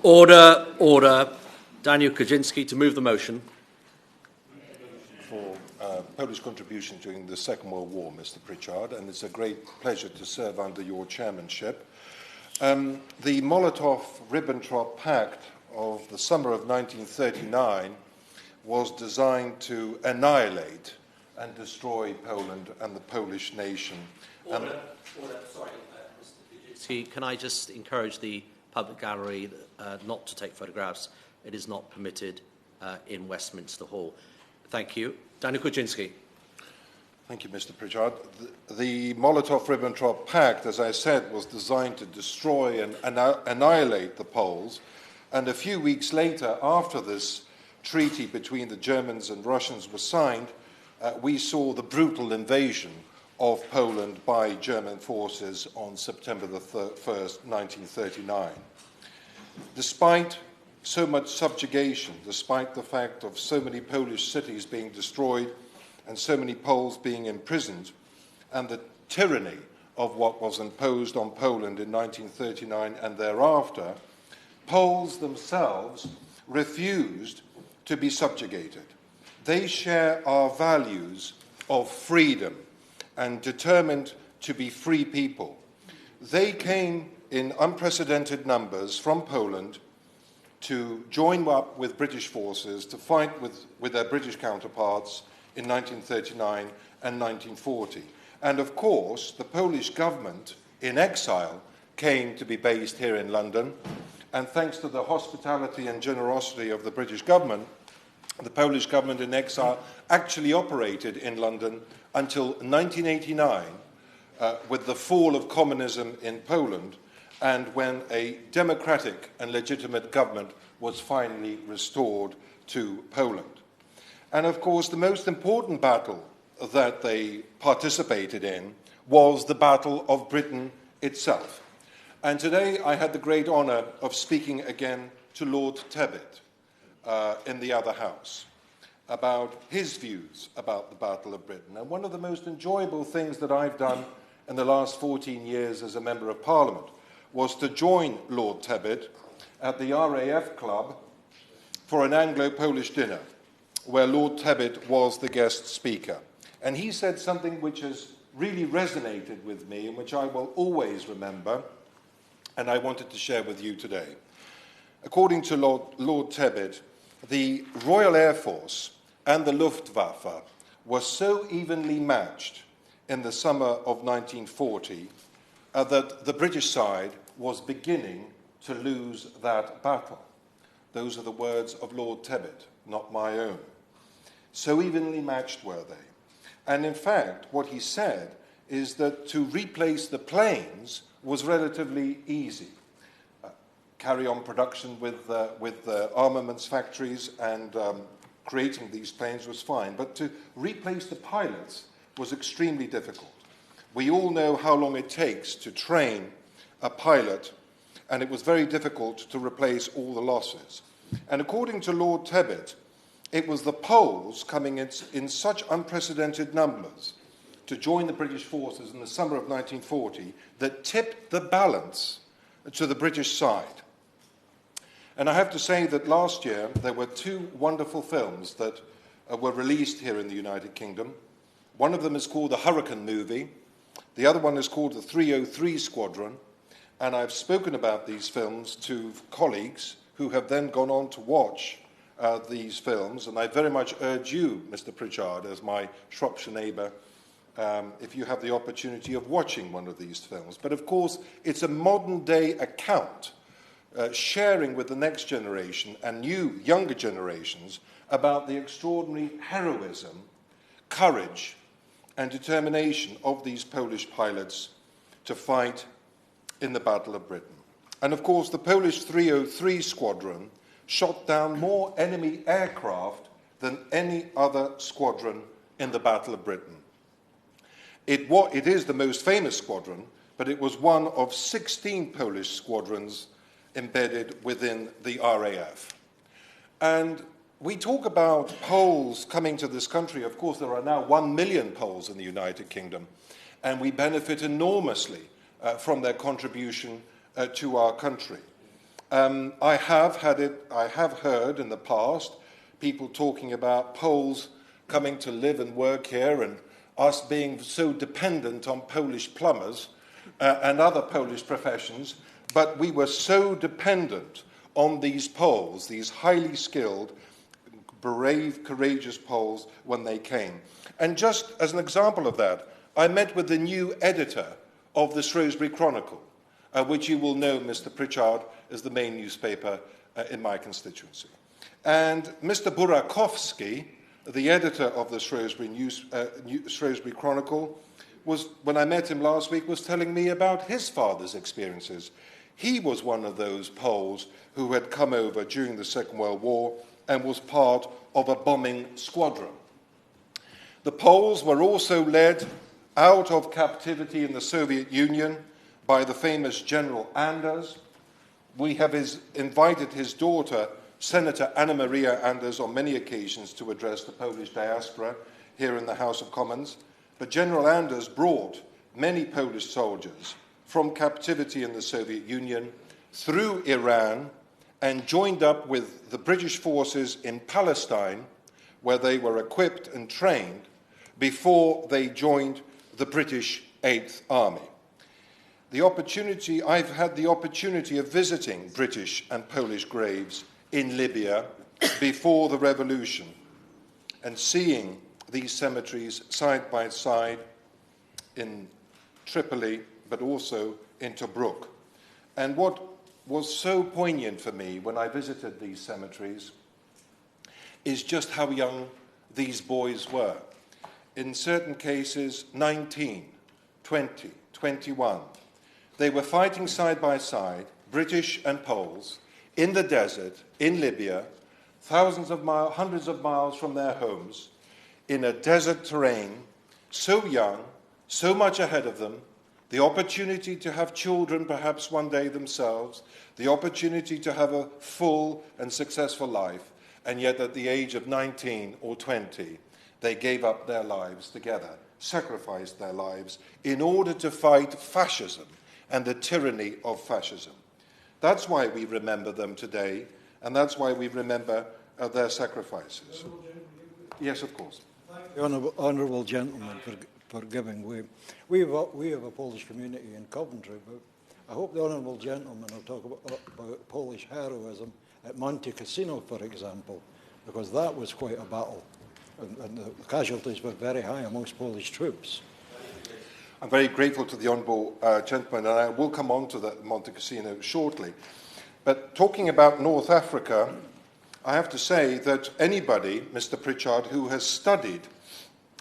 Order, order. Daniel Kaczynski to move the motion. For Polish contribution during the Second World War, Mr. Pritchard, and it's a great pleasure to serve under your chairmanship. The Molotov-Ribbentrop Pact of the summer of 1939 was designed to annihilate and destroy Poland and the Polish nation. Order. Sorry, Mr. Kaczynski, can I just encourage the public gallery not to take photographs? It is not permitted in Westminster Hall. Thank you. Daniel Kaczynski. Thank you, Mr. Pritchard. The Molotov-Ribbentrop Pact, as I said, was designed to destroy and annihilate the Poles. And a few weeks later, after this treaty between the Germans and Russians was signed, we saw the brutal invasion of Poland by German forces on September the 1st, 1939. Despite so much subjugation, despite the fact of so many Polish cities being destroyed and so many Poles being imprisoned, and the tyranny of what was imposed on Poland in 1939 and thereafter, Poles themselves refused to be subjugated. They share our values of freedom and determined to be free people. They came in unprecedented numbers from Poland to join up with British forces to fight with their British counterparts in 1939 and 1940. And of course, the Polish government in exile came to be based here in London, and thanks to the hospitality and generosity of the British government, the Polish government in exile actually operated in London until 1989, with the fall of communism in Poland, and when a democratic and legitimate government was finally restored to Poland. And of course, the most important battle that they participated in was the Battle of Britain itself. And today I had the great honour of speaking again to Lord Tebbit in the other House about his views about the Battle of Britain. And one of the most enjoyable things that I've done in the last 14 years as a Member of Parliament was to join Lord Tebbit at the RAF Club for an Anglo-Polish dinner, where Lord Tebbit was the guest speaker. And he said something which has really resonated with me and which I will always remember, and I wanted to share with you today. According to Lord Tebbit, the Royal Air Force and the Luftwaffe were so evenly matched in the summer of 1940 that the British side was beginning to lose that battle. Those are the words of Lord Tebbit, not my own. So evenly matched were they. And in fact, what he said is that to replace the planes was relatively easy. Carry on production with armaments factories and creating these planes was fine. But to replace the pilots was extremely difficult. We all know how long it takes to train a pilot, and it was very difficult to replace all the losses. And according to Lord Tebbit, it was the Poles coming in such unprecedented numbers to join the British forces in the summer of 1940 that tipped the balance to the British side. And I have to say that last year there were two wonderful films that were released here in the United Kingdom. One of them is called the Hurricane Movie. The other one is called the 303 Squadron. And I've spoken about these films to colleagues who have then gone on to watch these films. And I very much urge you, Mr. Pritchard, as my Shropshire neighbour, if you have the opportunity of watching one of these films. But of course, it's a modern-day account sharing with the next generation and new, younger generations about the extraordinary heroism, courage, and determination of these Polish pilots to fight in the Battle of Britain. And of course, the Polish 303 Squadron shot down more enemy aircraft than any other squadron in the Battle of Britain. It is the most famous squadron, but it was one of 16 Polish squadrons embedded within the RAF. And we talk about Poles coming to this country. Of course, there are now 1 million Poles in the United Kingdom, and we benefit enormously from their contribution to our country. I have heard in the past people talking about Poles coming to live and work here and us being so dependent on Polish plumbers and other Polish professions, but we were so dependent on these Poles, these highly skilled, brave, courageous Poles when they came. And just as an example of that, I met with the new editor of the Shrewsbury Chronicle, which you will know, Mr. Pritchard, is the main newspaper in my constituency. And Mr. Burakovsky, the editor of the Shrewsbury Chronicle, when I met him last week, was telling me about his father's experiences. He was one of those Poles who had come over during the Second World War and was part of a bombing squadron. The Poles were also led out of captivity in the Soviet Union by the famous General Anders. We have invited his daughter, Senator Anna Maria Anders, on many occasions to address the Polish diaspora here in the House of Commons. But General Anders brought many Polish soldiers from captivity in the Soviet Union through Iran and joined up with the British forces in Palestine, where they were equipped and trained before they joined the British 8th Army. I've had the opportunity of visiting British and Polish graves in Libya before the revolution and seeing these cemeteries side by side in Tripoli, but also in Tobruk. And what was so poignant for me when I visited these cemeteries is just how young these boys were. In certain cases, 19, 20, 21. They were fighting side by side, British and Poles, in the desert, in Libya, hundreds of miles from their homes, in a desert terrain, so young, so much ahead of them, the opportunity to have children perhaps one day themselves, the opportunity to have a full and successful life, and yet at the age of 19 or 20, they gave up their lives together, sacrificed their lives in order to fight fascism and the tyranny of fascism. That's why we remember them today, and that's why we remember their sacrifices. Yes, of course. Thank the honourable gentleman for giving way. We have a Polish community in Coventry, but I hope the honourable gentleman will talk about Polish heroism at Monte Cassino, for example, because that was quite a battle, and the casualties were very high amongst Polish troops. I'm very grateful to the honourable gentleman, and I will come on to the Monte Cassino shortly. But talking about North Africa, I have to say that anybody, Mr. Pritchard, who has studied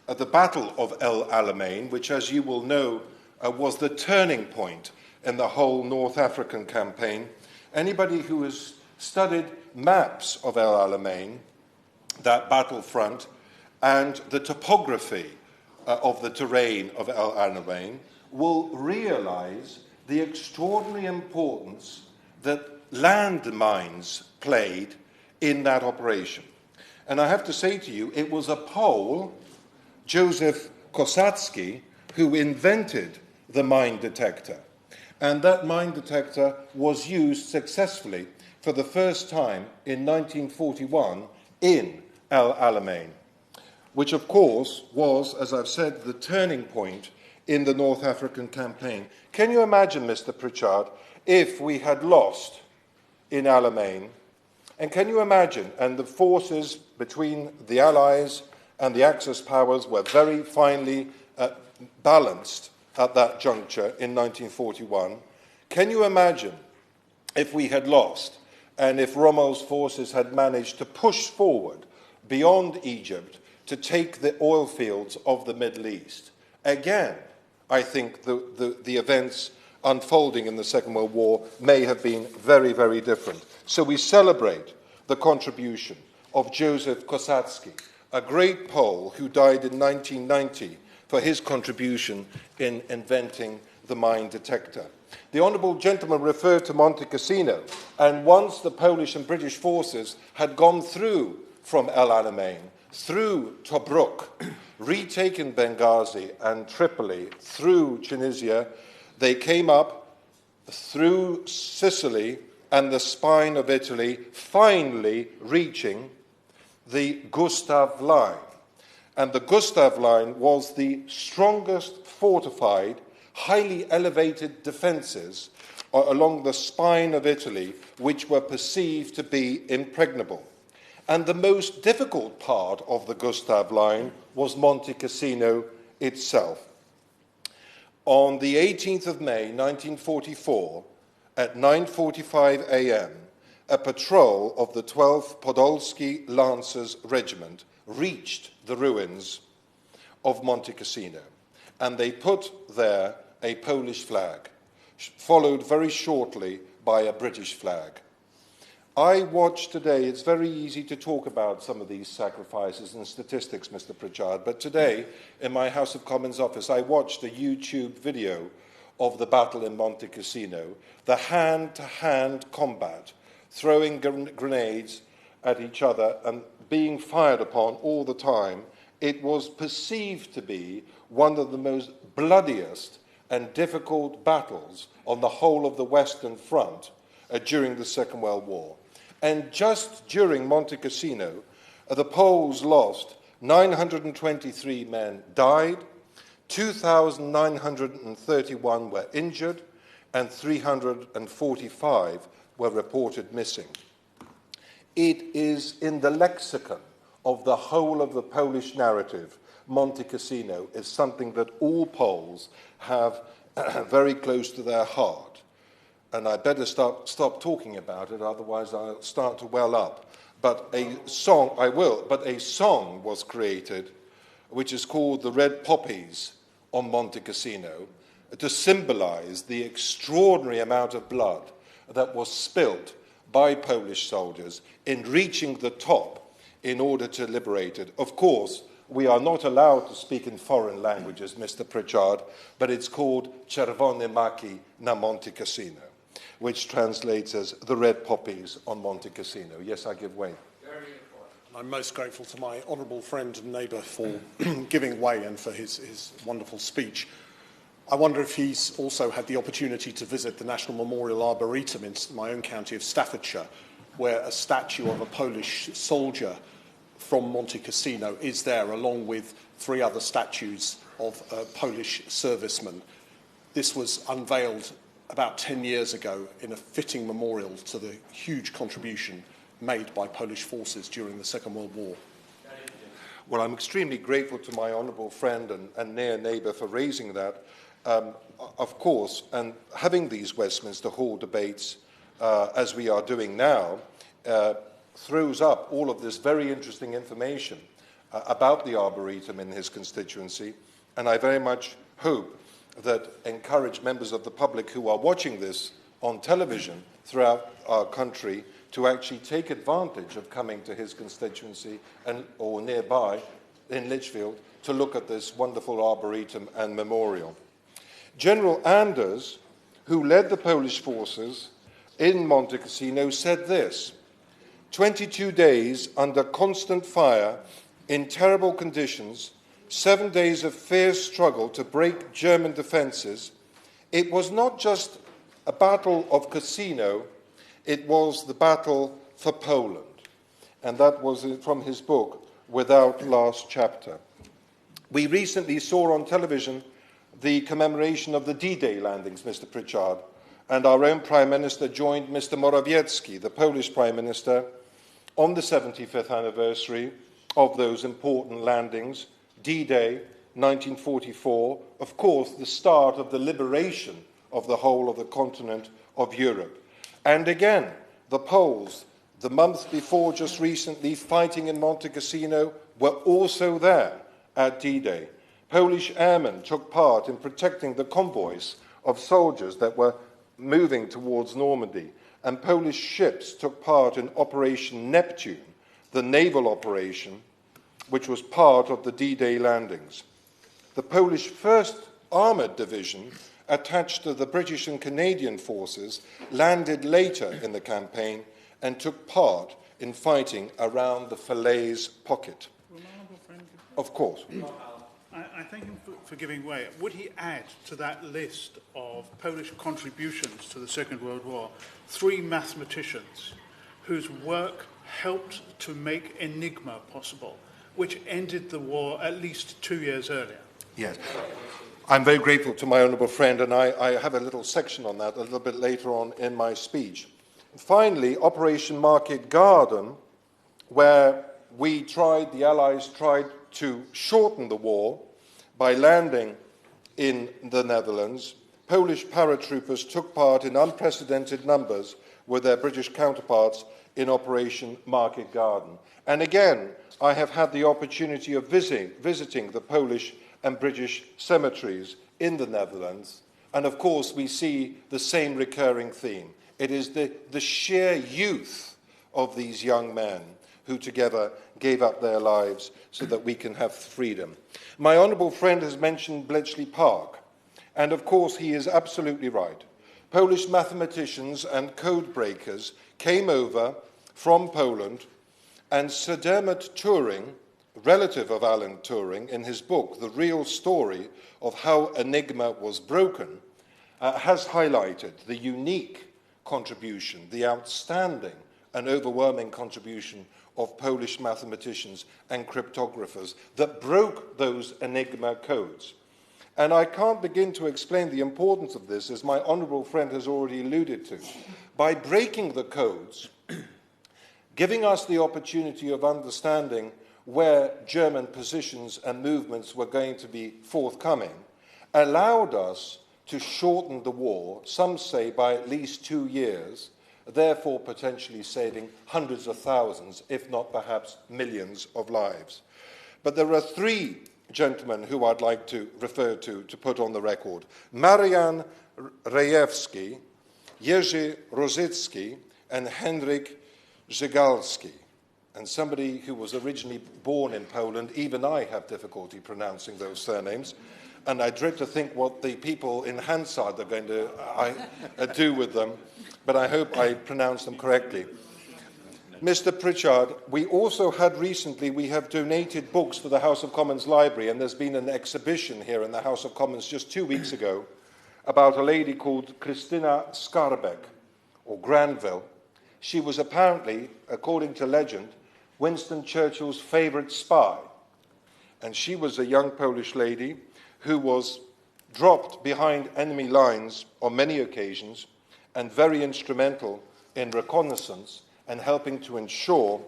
the Battle of El Alamein, which, as you will know, was the turning point in the whole North African campaign, anybody who has studied maps of El Alamein, that battlefront, and the topography of the terrain of El Alamein, will realize the extraordinary importance that landmines played in that operation. And I have to say to you, it was a Pole, Joseph Kosacki, who invented the mine detector. And that mine detector was used successfully for the first time in 1941 in El Alamein, which of course was, as I've said, the turning point in the North African campaign. Can you imagine, Mr. Pritchard, if we had lost in Alamein? And can you imagine, and the forces between the Allies and the Axis powers were very finely balanced at that juncture in 1941. Can you imagine if we had lost and if Rommel's forces had managed to push forward beyond Egypt to take the oil fields of the Middle East? Again, I think the events unfolding in the Second World War may have been very, very different. So we celebrate the contribution of Joseph Kosacki, a great Pole who died in 1990 for his contribution in inventing the mine detector. The honourable gentleman referred to Monte Cassino, and once the Polish and British forces had gone through from El Alamein, through Tobruk, retaken Benghazi and Tripoli, through Tunisia, they came up through Sicily and the spine of Italy, finally reaching the Gustav Line. And the Gustav Line was the strongest fortified, highly elevated defences along the spine of Italy, which were perceived to be impregnable. And the most difficult part of the Gustav Line was Monte Cassino itself. On the 18th of May, 1944, at 9:45 a.m., a patrol of the 12th Podolski Lancers Regiment reached the ruins of Monte Cassino, and they put there a Polish flag, followed very shortly by a British flag. I watched today, it's very easy to talk about some of these sacrifices and statistics, Mr. Pritchard, but today in my House of Commons office I watched a YouTube video of the battle in Monte Cassino, the hand-to-hand combat, throwing grenades at each other and being fired upon all the time. It was perceived to be one of the most bloodiest and difficult battles on the whole of the Western Front during the Second World War. And just during Monte Cassino, the Poles lost 923 men died, 2,931 were injured, and 345 were reported missing. It is in the lexicon of the whole of the Polish narrative. Monte Cassino is something that all Poles have very close to their heart. And I better stop talking about it, otherwise I'll start to well up. But a song was created which is called The Red Poppies on Monte Cassino to symbolize the extraordinary amount of blood that was spilt by Polish soldiers in reaching the top in order to liberate it. Of course, we are not allowed to speak in foreign languages, Mr. Pritchard, but it's called Czerwone Maki na Monte Cassino, which translates as the red poppies on Monte Cassino. Yes, I give way. I'm most grateful to my honourable friend and neighbour for giving way and for his wonderful speech. I wonder if he's also had the opportunity to visit the National Memorial Arboretum in my own county of Staffordshire, where a statue of a Polish soldier from Monte Cassino is there, along with 3 other statues of Polish servicemen. This was unveiled about 10 years ago in a fitting memorial to the huge contribution made by Polish forces during the Second World War. Well, I'm extremely grateful to my honourable friend and near neighbour for raising that. Of course, and having these Westminster Hall debates, as we are doing now, throws up all of this very interesting information about the Arboretum in his constituency, and I very much hope that encourage members of the public who are watching this on television throughout our country to actually take advantage of coming to his constituency or nearby in Lichfield to look at this wonderful Arboretum and memorial. General Anders, who led the Polish forces in Monte Cassino, said this: 22 days under constant fire in terrible conditions, 7 days of fierce struggle to break German defences. It was not just a battle of Cassino, it was the battle for Poland. And that was from his book, Without Last Chapter. We recently saw on television the commemoration of the D-Day landings, Mr. Pritchard, and our own Prime Minister joined Mr. Morawiecki, the Polish Prime Minister, on the 75th anniversary of those important landings. D-Day, 1944, of course, the start of the liberation of the whole of the continent of Europe. And again, the Poles, the month before, just recently, fighting in Monte Cassino, were also there at D-Day. Polish airmen took part in protecting the convoys of soldiers that were moving towards Normandy, and Polish ships took part in Operation Neptune, the naval operation, which was part of the D-Day landings. The Polish 1st Armoured Division, attached to the British and Canadian forces, landed later in the campaign and took part in fighting around the Falaise pocket. Of course. I thank him for giving way. Would he add to that list of Polish contributions to the Second World War 3 mathematicians whose work helped to make Enigma possible, which ended the war at least 2 years earlier? Yes. I'm very grateful to my honourable friend, and I have a little section on that a little bit later on in my speech. Finally, Operation Market Garden, where the Allies tried to shorten the war by landing in the Netherlands. Polish paratroopers took part in unprecedented numbers with their British counterparts in Operation Market Garden. And again, I have had the opportunity of visiting the Polish and British cemeteries in the Netherlands, and of course we see the same recurring theme. It is the sheer youth of these young men who together gave up their lives so that we can have freedom. My honourable friend has mentioned Bletchley Park, and of course he is absolutely right. Polish mathematicians and code breakers came over from Poland, and Sir Dermot Turing, relative of Alan Turing, in his book, The Real Story of How Enigma Was Broken, has highlighted the unique contribution, the outstanding and overwhelming contribution of Polish mathematicians and cryptographers that broke those Enigma codes. And I can't begin to explain the importance of this, as my honourable friend has already alluded to. By breaking the codes, giving us the opportunity of understanding where German positions and movements were going to be forthcoming, allowed us to shorten the war, some say by at least 2 years, therefore potentially saving hundreds of thousands, if not perhaps millions of lives. But there are 3 gentlemen who I'd like to refer to put on the record. Marian Rejewski, Jerzy Rozycki, and Henryk Żygalski. And somebody who was originally born in Poland, even I have difficulty pronouncing those surnames, and I dread to think what the people in Hansard are going to do with them, but I hope I pronounced them correctly. Mr. Pritchard, we also had recently, we have donated books to the House of Commons Library, and there's been an exhibition here in the House of Commons just 2 weeks ago about a lady called Krystyna Skarbek, or Granville. She was apparently, according to legend, Winston Churchill's favourite spy. And she was a young Polish lady who was dropped behind enemy lines on many occasions and very instrumental in reconnaissance and helping to ensure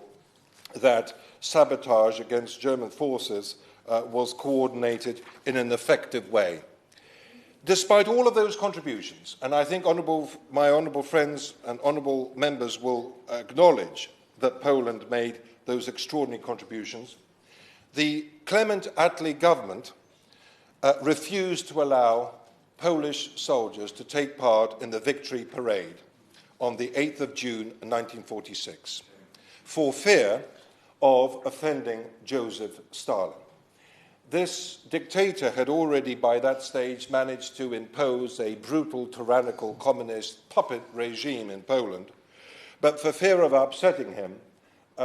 that sabotage against German forces was coordinated in an effective way. Despite all of those contributions, and I think my honourable friends and honourable members will acknowledge that Poland made those extraordinary contributions, the Clement Attlee government refused to allow Polish soldiers to take part in the victory parade on the 8th of June 1946 for fear of offending Joseph Stalin. This dictator had already by that stage managed to impose a brutal, tyrannical, communist puppet regime in Poland, but for fear of upsetting him,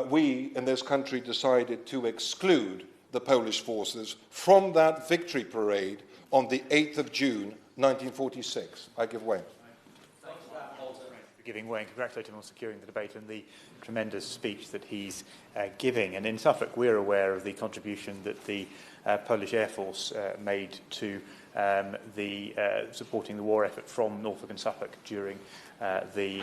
we in this country decided to exclude the Polish forces from that victory parade on the 8th of June 1946. I give way. Thank you for giving way and congratulate him on securing the debate and the tremendous speech that he's giving. And in Suffolk, we're aware of the contribution that the Polish Air Force made to supporting the war effort from Norfolk and Suffolk during the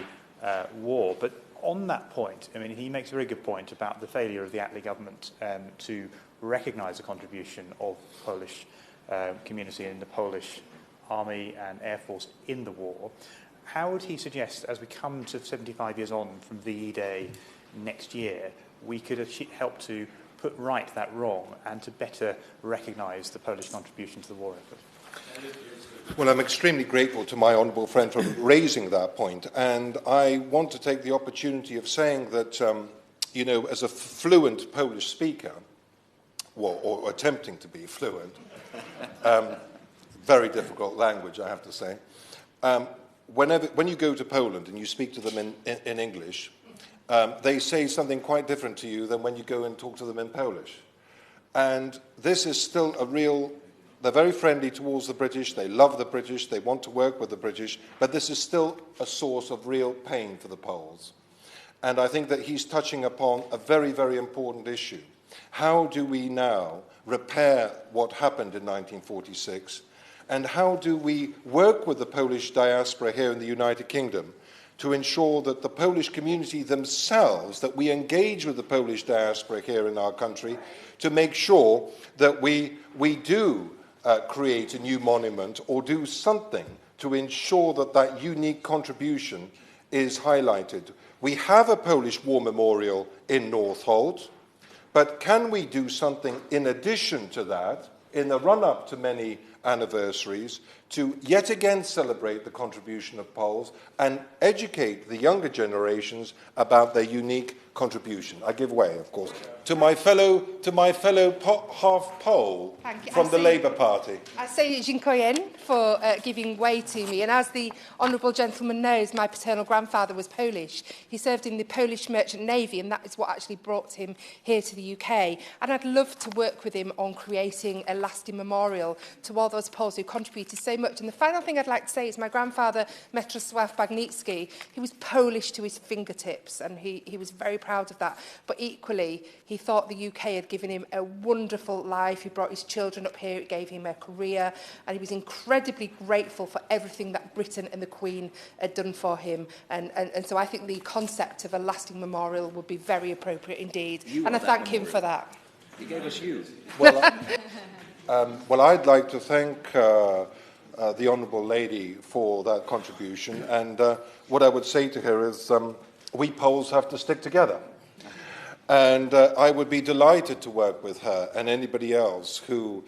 war. But on that point, I mean, he makes a very good point about the failure of the Attlee government to recognise the contribution of the Polish community in the Polish Army and Air Force in the war. How would he suggest, as we come to 75 years on from VE Day next year, we could help to put right that wrong and to better recognise the Polish contribution to the war effort? Well, I'm extremely grateful to my honourable friend for raising that point, and I want to take the opportunity of saying that, you know, as a fluent Polish speaker, or attempting to be fluent, very difficult language, I have to say, when you go to Poland and you speak to them in English, they say something quite different to you than when you go and talk to them in Polish. And this is still a real they're very friendly towards the British, they love the British, they want to work with the British, but this is still a source of real pain for the Poles. And I think that he's touching upon a very, very important issue. How do we now repair what happened in 1946? And how do we work with the Polish diaspora here in the United Kingdom to ensure that the Polish community themselves, that we engage with the Polish diaspora here in our country to make sure that we do create a new monument or do something to ensure that that unique contribution is highlighted. We have a Polish war memorial in Northolt, but can we do something in addition to that, in the run-up to many anniversaries, to yet again celebrate the contribution of Poles and educate the younger generations about their unique contribution? I give way, of course, to my fellow half Pole from the Labour Party. I say dziękuję for giving way to me. And as the honourable gentleman knows, my paternal grandfather was Polish. He served in the Polish Merchant Navy, and that is what actually brought him here to the UK. And I'd love to work with him on creating a lasting memorial to all those Poles who contributed so much. And the final thing I'd like to say is my grandfather, Mieczysław Bagnicki, he was Polish to his fingertips, and he was very proud of that. But equally, he thought the UK had given him a wonderful life. He brought his children up here, it gave him a career, and he was incredibly grateful for everything that Britain and the Queen had done for him. And so I think the concept of a lasting memorial would be very appropriate indeed. And I thank him for that. He gave us you. Well, I'd like to thank the Honourable Lady for that contribution, and what I would say to her is we Poles have to stick together. And I would be delighted to work with her and anybody else who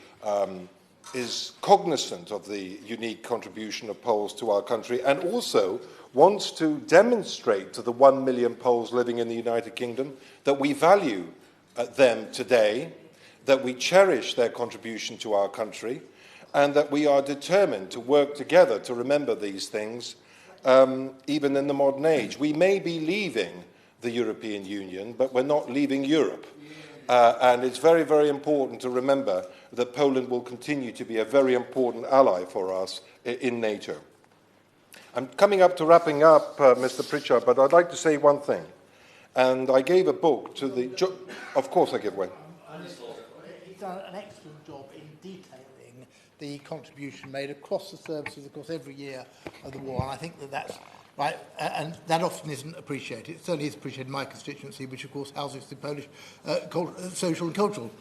is cognizant of the unique contribution of Poles to our country and also wants to demonstrate to the 1 million Poles living in the United Kingdom that we value them today, that we cherish their contribution to our country, and that we are determined to work together to remember these things, even in the modern age. We may be leaving the European Union, but we're not leaving Europe. And it's very, very important to remember that Poland will continue to be a very important ally for us in NATO. I'm coming up to wrapping up, Mr. Pritchard, but I'd like to say one thing. And I gave a book to the... Of course I give way. He's done an excellent job in detailing the contribution made across the services, of course, every year of the war. And I think that that's right, and that often isn't appreciated. It certainly is appreciated in my constituency, which, of course, houses the Polish social and cultural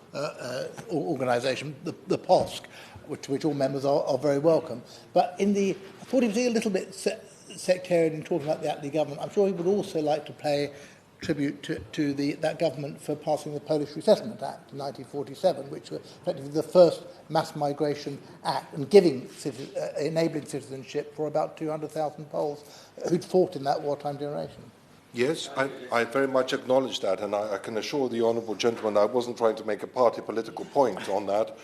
organisation, the POSC, which all members are very welcome. But I thought he was a little bit sectarian in talking about the Attlee government. I'm sure he would also like to pay tribute to that government for passing the Polish Resettlement Act in 1947, which was effectively the first mass migration act and enabling citizenship for about 200,000 Poles who'd fought in that wartime generation. Yes, I very much acknowledge that, and I can assure the honourable gentleman I wasn't trying to make a party political point on that,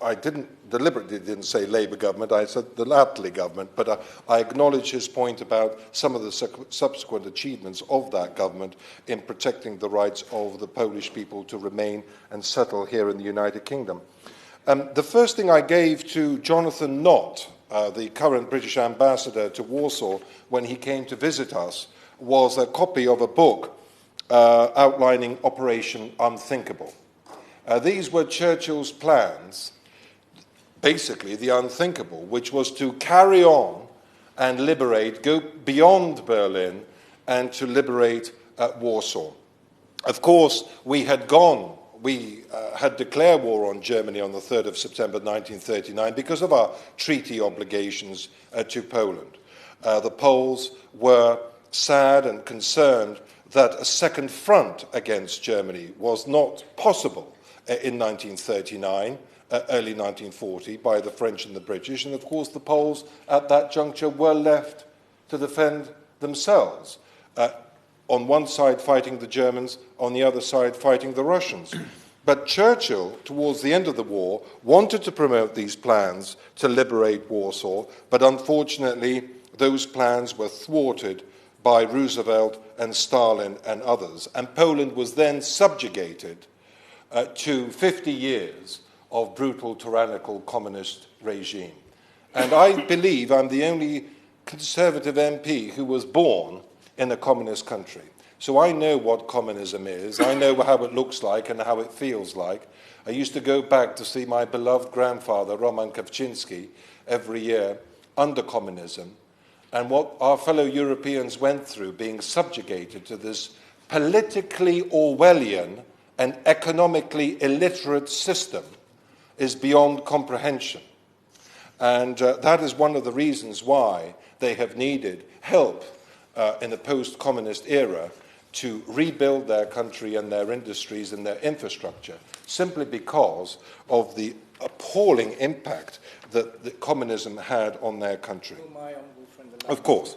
I deliberately didn't say Labour government, I said the Attlee government, but I acknowledge his point about some of the subsequent achievements of that government in protecting the rights of the Polish people to remain and settle here in the United Kingdom. The first thing I gave to Jonathan Nott, the current British ambassador to Warsaw, when he came to visit us, was a copy of a book outlining Operation Unthinkable. These were Churchill's plans, basically the unthinkable, which was to carry on and liberate, go beyond Berlin, and to liberate Warsaw. Of course, we had declared war on Germany on the 3rd of September 1939 because of our treaty obligations to Poland. The Poles were sad and concerned that a second front against Germany was not possible in 1939, early 1940, by the French and the British. And of course, the Poles at that juncture were left to defend themselves. On one side fighting the Germans, on the other side fighting the Russians. But Churchill, towards the end of the war, wanted to promote these plans to liberate Warsaw, but unfortunately those plans were thwarted by Roosevelt and Stalin and others. And Poland was then subjugated to 50 years of brutal, tyrannical communist regime. And I believe I'm the only Conservative MP who was born in a communist country. So I know what communism is. I know how it looks like and how it feels like. I used to go back to see my beloved grandfather, Roman Kawczynski, every year under communism, and what our fellow Europeans went through being subjugated to this politically Orwellian and economically illiterate system is beyond comprehension. And that is one of the reasons why they have needed help in the post-communist era to rebuild their country and their industries and their infrastructure, simply because of the appalling impact that communism had on their country. Of course.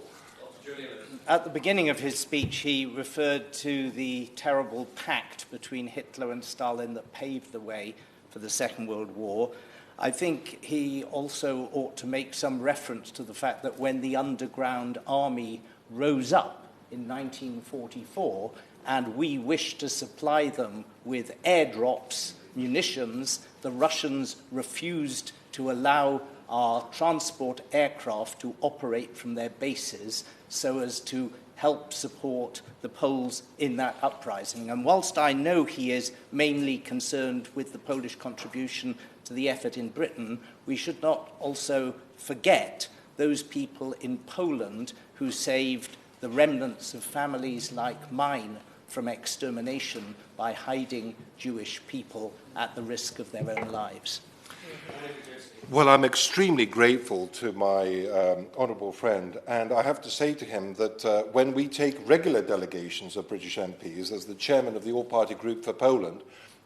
At the beginning of his speech, he referred to the terrible pact between Hitler and Stalin that paved the way for the Second World War. I think he also ought to make some reference to the fact that when the underground army rose up in 1944 and we wished to supply them with airdrops, munitions, the Russians refused to allow our transport aircraft to operate from their bases so as to help support the Poles in that uprising. And whilst I know he is mainly concerned with the Polish contribution to the effort in Britain, we should not also forget those people in Poland who saved the remnants of families like mine from extermination by hiding Jewish people at the risk of their own lives. Well, I'm extremely grateful to my honourable friend, and I have to say to him that when we take regular delegations of British MPs, as the chairman of the All-Party Group for Poland,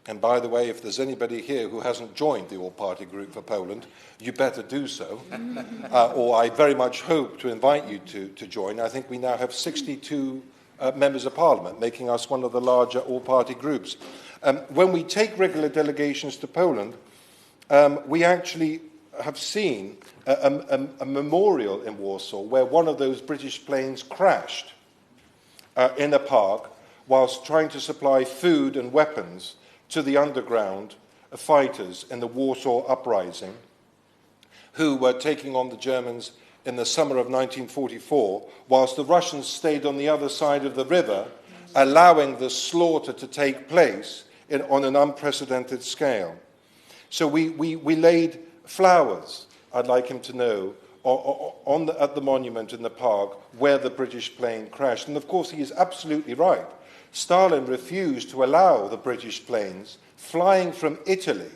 and by the way, if there's anybody here who hasn't joined the All-Party Group for Poland, you better do so, or I very much hope to invite you to join. I think we now have 62 members of Parliament, making us one of the larger all-party groups. When we take regular delegations to Poland, we actually have seen a memorial in Warsaw where one of those British planes crashed in a park whilst trying to supply food and weapons to the underground fighters in the Warsaw Uprising, who were taking on the Germans in the summer of 1944, whilst the Russians stayed on the other side of the river, allowing the slaughter to take place on an unprecedented scale. So we laid flowers, I'd like him to know, at the monument in the park where the British plane crashed. And of course, he is absolutely right. Stalin refused to allow the British planes flying from Italy,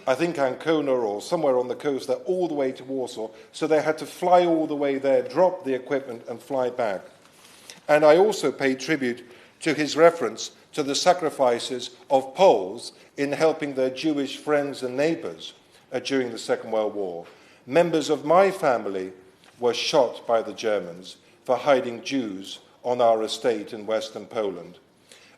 I think Ancona or somewhere on the coast there, all the way to Warsaw. So they had to fly all the way there, drop the equipment and fly back. And I also pay tribute to his reference to the sacrifices of Poles in helping their Jewish friends and neighbours during the Second World War. Members of my family were shot by the Germans for hiding Jews on our estate in Western Poland.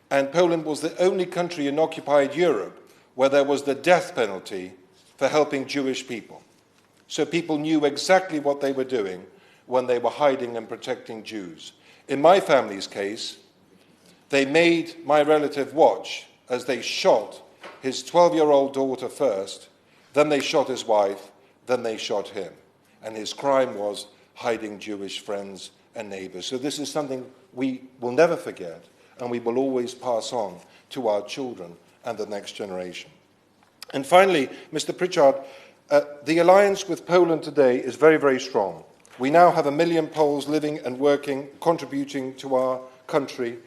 And Poland was the only country in occupied Europe where there was the death penalty for helping Jewish people. So people knew exactly what they were doing when they were hiding and protecting Jews. In my family's case, they made my relative watch as they shot his 12-year-old daughter first, then they shot his wife, then they shot him. And his crime was hiding Jewish friends and neighbours. So this is something we will never forget, and we will always pass on to our children and the next generation. And finally, Mr. Pritchard, the alliance with Poland today is very, very strong. We now have 1 million Poles living and working, contributing to our country,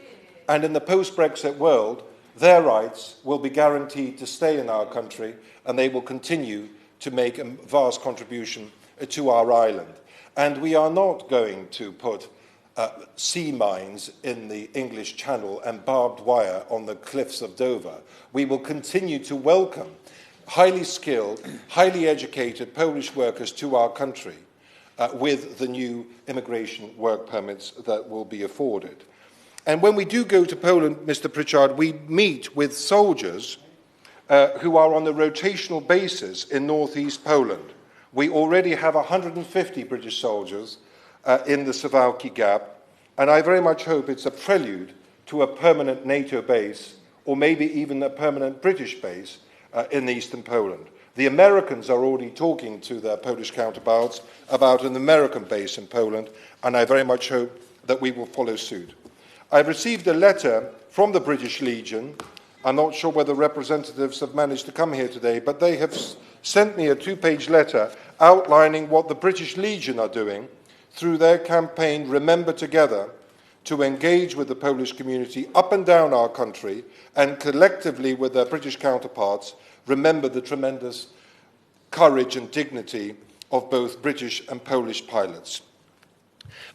and in the post-Brexit world, their rights will be guaranteed to stay in our country, and they will continue to make a vast contribution to our island. And we are not going to put sea mines in the English Channel and barbed wire on the cliffs of Dover. We will continue to welcome highly skilled, highly educated Polish workers to our country with the new immigration work permits that will be afforded. And when we do go to Poland, Mr. Pritchard, we meet with soldiers who are on a rotational basis in northeast Poland. We already have 150 British soldiers in the Suwałki Gap, and I very much hope it's a prelude to a permanent NATO base, or maybe even a permanent British base, in eastern Poland. The Americans are already talking to their Polish counterparts about an American base in Poland, and I very much hope that we will follow suit. I've received a letter from the British Legion. I'm not sure whether representatives have managed to come here today, but they have sent me a 2-page letter outlining what the British Legion are doing through their campaign Remember Together to engage with the Polish community up and down our country and collectively with their British counterparts remember the tremendous courage and dignity of both British and Polish pilots.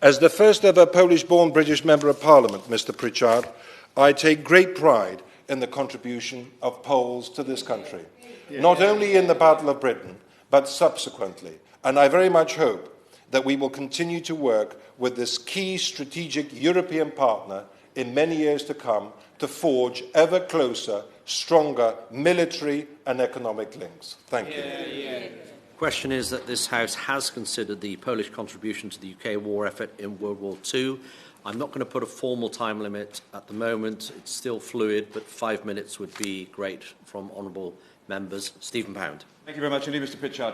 As the first ever Polish-born British Member of Parliament, Mr. Pritchard, I take great pride in the contribution of Poles to this country, not only in the Battle of Britain, but subsequently. And I very much hope that we will continue to work with this key strategic European partner in many years to come to forge ever closer, stronger military and economic links. Thank you. The question is that this House has considered the Polish contribution to the UK war effort in World War II. I'm not going to put a formal time limit at the moment. It's still fluid, but 5 minutes would be great from honourable members. Stephen Pound. Thank you very much indeed, Mr. Pritchard.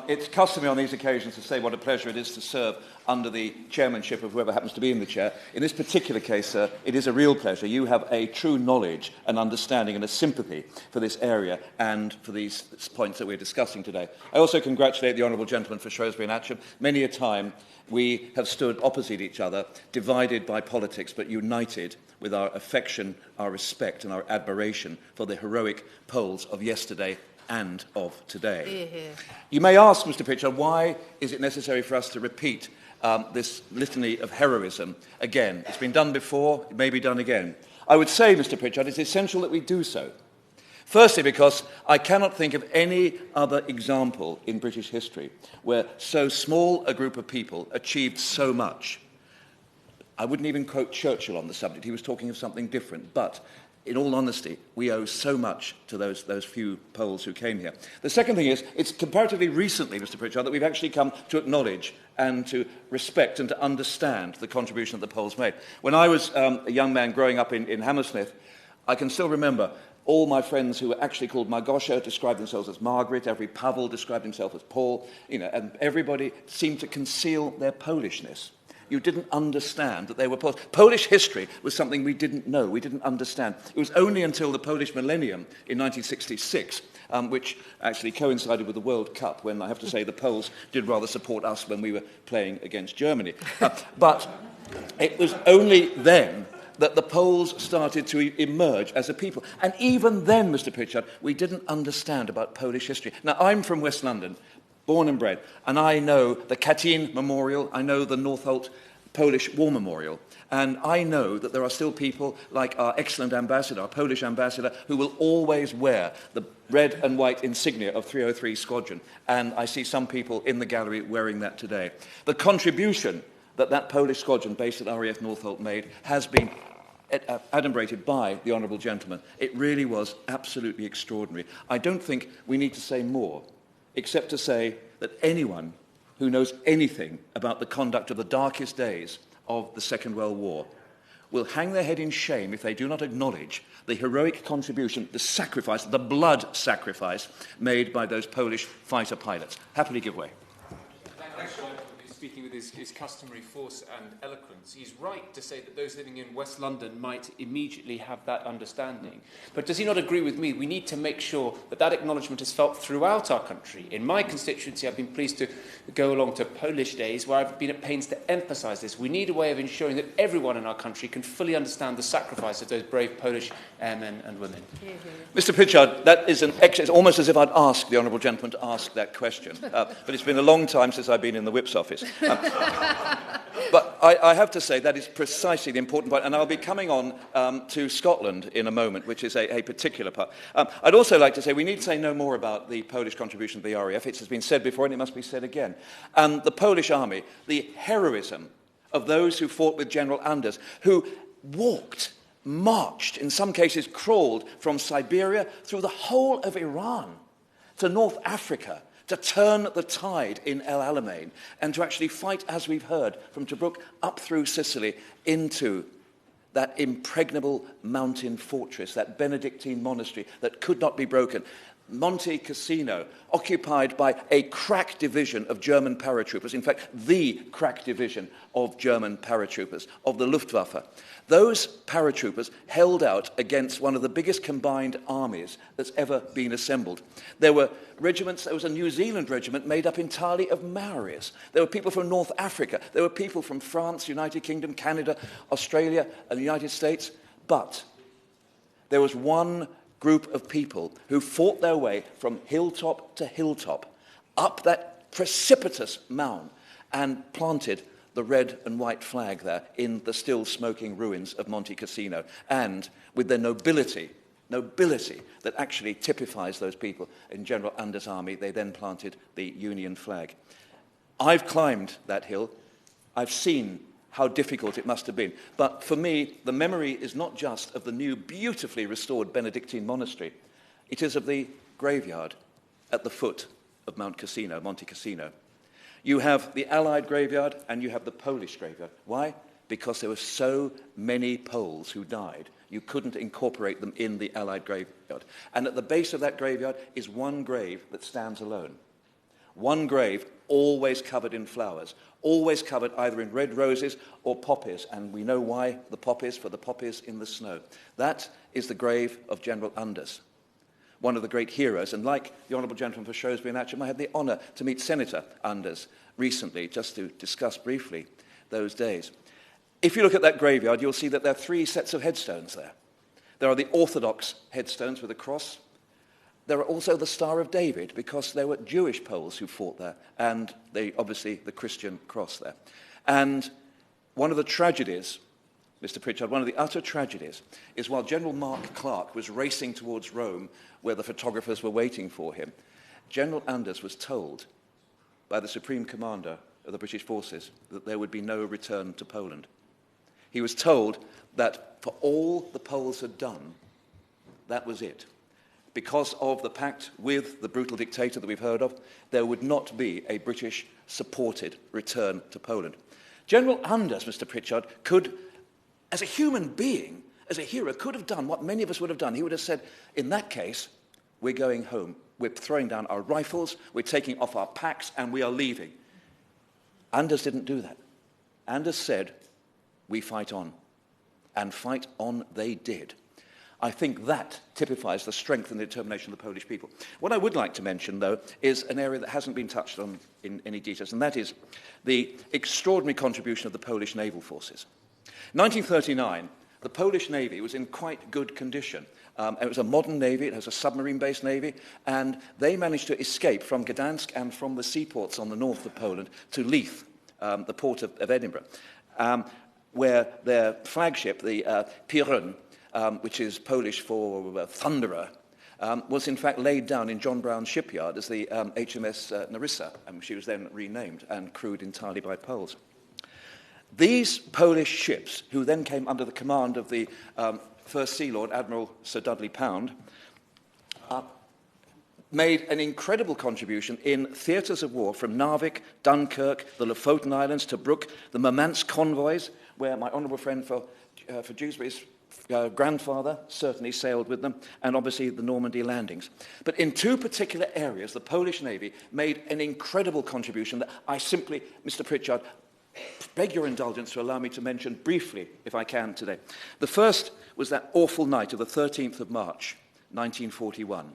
It's customary on these occasions to say what a pleasure it is to serve under the chairmanship of whoever happens to be in the chair. In this particular case, sir, it is a real pleasure. You have a true knowledge and understanding and a sympathy for this area and for these points that we're discussing today. I also congratulate the honourable gentleman for Shrewsbury and Atcham. Many a time we have stood opposite each other, divided by politics, but united with our affection, our respect and our admiration for the heroic Poles of yesterday and of today. You may ask, Mr. Pritchard, why is it necessary for us to repeat this litany of heroism again? It's been done before, it may be done again. I would say, Mr. Pritchard, it's essential that we do so. Firstly, because I cannot think of any other example in British history where so small a group of people achieved so much. I wouldn't even quote Churchill on the subject. He was talking of something different. But in all honesty, we owe so much to those few Poles who came here. The second thing is, it's comparatively recently, Mr. Pritchard, that we've actually come to acknowledge and to respect and to understand the contribution that the Poles made. When I was a young man growing up in Hammersmith, I can still remember all my friends who were actually called Margosha described themselves as Margaret, every Pavel described himself as Paul, and everybody seemed to conceal their Polishness. You didn't understand that they were Polish. Polish history was something we didn't know, we didn't understand. It was only until the Polish millennium in 1966, which actually coincided with the World Cup, when I have to say the Poles did rather support us when we were playing against Germany. But it was only then that the Poles started to emerge as a people. And even then, Mr. Pritchard, we didn't understand about Polish history. Now, I'm from West London, born and bred, and I know the Katyn Memorial, I know the Northolt Polish War Memorial, and I know that there are still people like our excellent ambassador, our Polish ambassador, who will always wear the red and white insignia of 303 Squadron, and I see some people in the gallery wearing that today. The contribution that Polish squadron based at RAF Northolt made has been adumbrated by the honourable gentleman. It really was absolutely extraordinary. I don't think we need to say more, except to say that anyone who knows anything about the conduct of the darkest days of the Second World War will hang their head in shame if they do not acknowledge the heroic contribution, the sacrifice, the blood sacrifice made by those Polish fighter pilots. Happily give way. Thanks, Sean. Speaking with his customary force and eloquence, he's right to say that those living in West London might immediately have that understanding. But does he not agree with me? We need to make sure that that acknowledgement is felt throughout our country. In my constituency, I've been pleased to go along to Polish days where I've been at pains to emphasise this. We need a way of ensuring that everyone in our country can fully understand the sacrifice of those brave Polish men and women. Mr. Pritchard, that is it's almost as if I'd asked the honourable gentleman to ask that question. But it's been a long time since I've been in the Whip's office. But I have to say that is precisely the important point, and I'll be coming on to Scotland in a moment, which is a particular part. I'd also like to say we need to say no more about the Polish contribution to the RAF. It has been said before and it must be said again. The Polish army, the heroism of those who fought with General Anders, who walked, marched, in some cases crawled from Siberia through the whole of Iran to North Africa, to turn the tide in El Alamein and to actually fight, as we've heard, from Tobruk up through Sicily into that impregnable mountain fortress, that Benedictine monastery that could not be broken. Monte Cassino, occupied by a crack division of German paratroopers, in fact, the crack division of German paratroopers, of the Luftwaffe. Those paratroopers held out against one of the biggest combined armies that's ever been assembled. There were regiments, there was a New Zealand regiment made up entirely of Maoris. There were people from North Africa. There were people from France, United Kingdom, Canada, Australia, and the United States. But there was one group of people who fought their way from hilltop to hilltop, up that precipitous mound, and planted the red and white flag there in the still smoking ruins of Monte Cassino, and with their nobility that actually typifies those people in General Anders' army, they then planted the Union flag. I've climbed that hill. I've seen how difficult it must have been. But for me, the memory is not just of the new, beautifully restored Benedictine monastery. It is of the graveyard at the foot of Monte Cassino. You have the Allied graveyard and you have the Polish graveyard. Why? Because there were so many Poles who died, you couldn't incorporate them in the Allied graveyard. And at the base of that graveyard is one grave that stands alone. One grave always covered in flowers, always covered either in red roses or poppies, and we know why the poppies, for the poppies in the snow. That is the grave of General Anders, one of the great heroes. And like the Honourable Gentleman for Shrewsbury and Atcham, I had the honour to meet Senator Anders recently, just to discuss briefly those days. If you look at that graveyard, you'll see that there are three sets of headstones there. There are the Orthodox headstones with a cross. There are also the Star of David, because there were Jewish Poles who fought there, and obviously the Christian cross there. And one of the tragedies, Mr. Pritchard, one of the utter tragedies, is while General Mark Clark was racing towards Rome, where the photographers were waiting for him, General Anders was told by the Supreme Commander of the British forces that there would be no return to Poland. He was told that for all the Poles had done, that was it. Because of the pact with the brutal dictator that we've heard of, there would not be a British-supported return to Poland. General Anders, Mr. Pritchard, could, as a human being, as a hero, could have done what many of us would have done. He would have said, in that case, we're going home. We're throwing down our rifles, we're taking off our packs, and we are leaving. Anders didn't do that. Anders said, we fight on. And fight on they did. I think that typifies the strength and the determination of the Polish people. What I would like to mention, though, is an area that hasn't been touched on in any details, and that is the extraordinary contribution of the Polish naval forces. 1939, the Polish Navy was in quite good condition. It was a modern navy, it has a submarine-based navy, and they managed to escape from Gdansk and from the seaports on the north of Poland to Leith, the port of Edinburgh, where their flagship, the Pirun, which is Polish for thunderer, was in fact laid down in John Brown's shipyard as the HMS Nerissa, and she was then renamed and crewed entirely by Poles. These Polish ships, who then came under the command of the First Sea Lord, Admiral Sir Dudley Pound, made an incredible contribution in theatres of war from Narvik, Dunkirk, the Lofoten Islands, Tobruk, the Murmansk convoys, where my honourable friend for Dewsbury's grandfather certainly sailed with them, and obviously the Normandy landings. But in two particular areas, the Polish Navy made an incredible contribution that I simply, Mr. Pritchard, beg your indulgence to allow me to mention briefly, if I can, today. The first was that awful night of the 13th of March, 1941,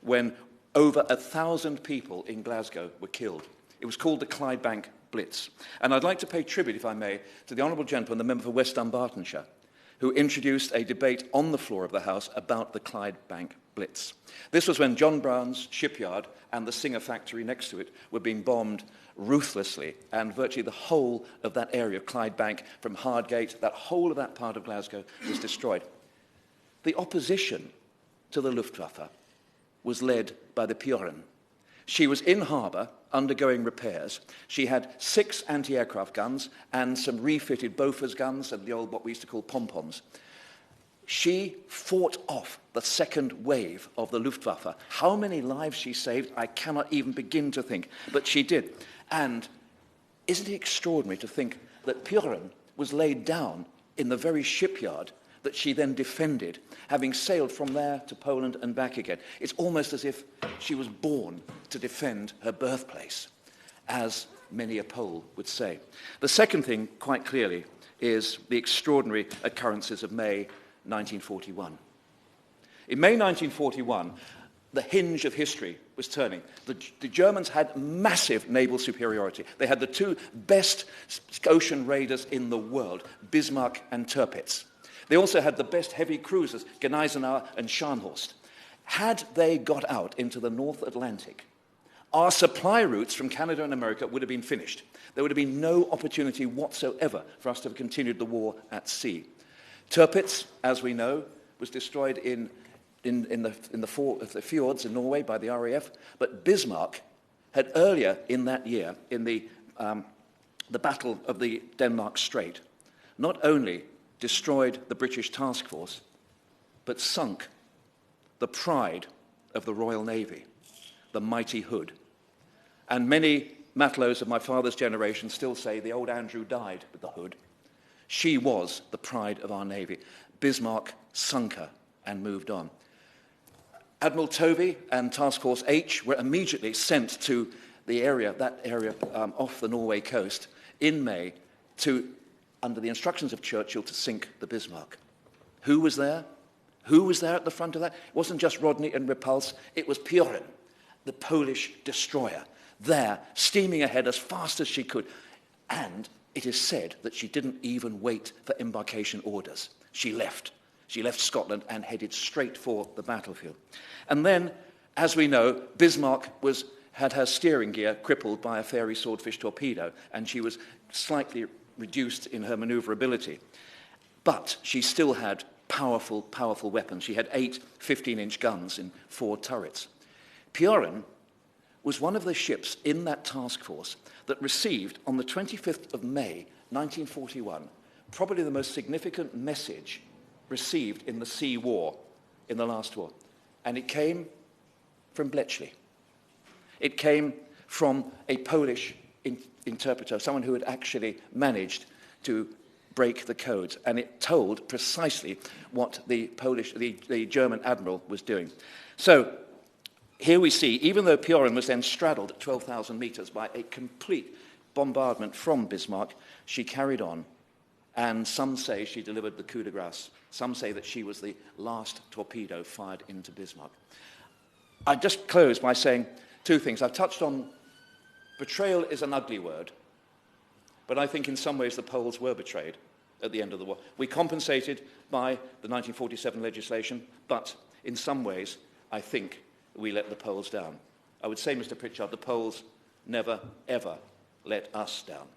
when over 1,000 people in Glasgow were killed. It was called the Clydebank Blitz. And I'd like to pay tribute, if I may, to the Honourable Gentleman, the member for West Dunbartonshire, who introduced a debate on the floor of the House about the Clydebank Blitz. This was when John Brown's shipyard and the Singer factory next to it were being bombed ruthlessly, and virtually the whole of that area of Clydebank, from Hardgate, that whole of that part of Glasgow was destroyed. The opposition to the Luftwaffe was led by the Pirun. She was in harbour, undergoing repairs. She had 6 anti-aircraft guns and some refitted Bofors guns and the old, what we used to call pom-poms. She fought off the second wave of the Luftwaffe. How many lives she saved, I cannot even begin to think, but she did. And isn't it extraordinary to think that Pirun was laid down in the very shipyard that she then defended, having sailed from there to Poland and back again. It's almost as if she was born to defend her birthplace, as many a Pole would say. The second thing, quite clearly, is the extraordinary occurrences of May 1941. In May 1941, the hinge of history was turning. The Germans had massive naval superiority. They had the two best ocean raiders in the world, Bismarck and Tirpitz. They also had the best heavy cruisers, Gneisenau and Scharnhorst. Had they got out into the North Atlantic, our supply routes from Canada and America would have been finished. There would have been no opportunity whatsoever for us to have continued the war at sea. Tirpitz, as we know, was destroyed in the fjords in Norway by the RAF, but Bismarck had earlier in that year, in the Battle of the Denmark Strait, not only destroyed the British task force, but sunk the pride of the Royal Navy, the mighty Hood. And many matelots of my father's generation still say the old Andrew died with the Hood. She was the pride of our Navy. Bismarck sunk her and moved on. Admiral Tovey and Task Force H were immediately sent to the area, off the Norway coast, in May, under the instructions of Churchill, to sink the Bismarck. Who was there? Who was there at the front of that? It wasn't just Rodney and Repulse, it was Piorun, the Polish destroyer, there, steaming ahead as fast as she could. And it is said that she didn't even wait for embarkation orders. She left. She left Scotland and headed straight for the battlefield. And then, as we know, Bismarck had her steering gear crippled by a Fairey Swordfish torpedo, and she was slightly reduced in her maneuverability. But she still had powerful, powerful weapons. She had 8 15-inch guns in 4 turrets. Piorun was one of the ships in that task force that received, on the 25th of May, 1941, probably the most significant message received in the sea war, in the last war. And it came from Bletchley. It came from a Polish interpreter, someone who had actually managed to break the codes. And it told precisely what the German admiral was doing. So here we see, even though Piorun was then straddled at 12,000 meters by a complete bombardment from Bismarck, she carried on. And some say she delivered the coup de grace. Some say that she was the last torpedo fired into Bismarck. I just close by saying 2 things. I've touched on betrayal is an ugly word, but I think in some ways the Poles were betrayed at the end of the war. We compensated by the 1947 legislation, but in some ways I think we let the Poles down. I would say, Mr. Pritchard, the Poles never, ever let us down.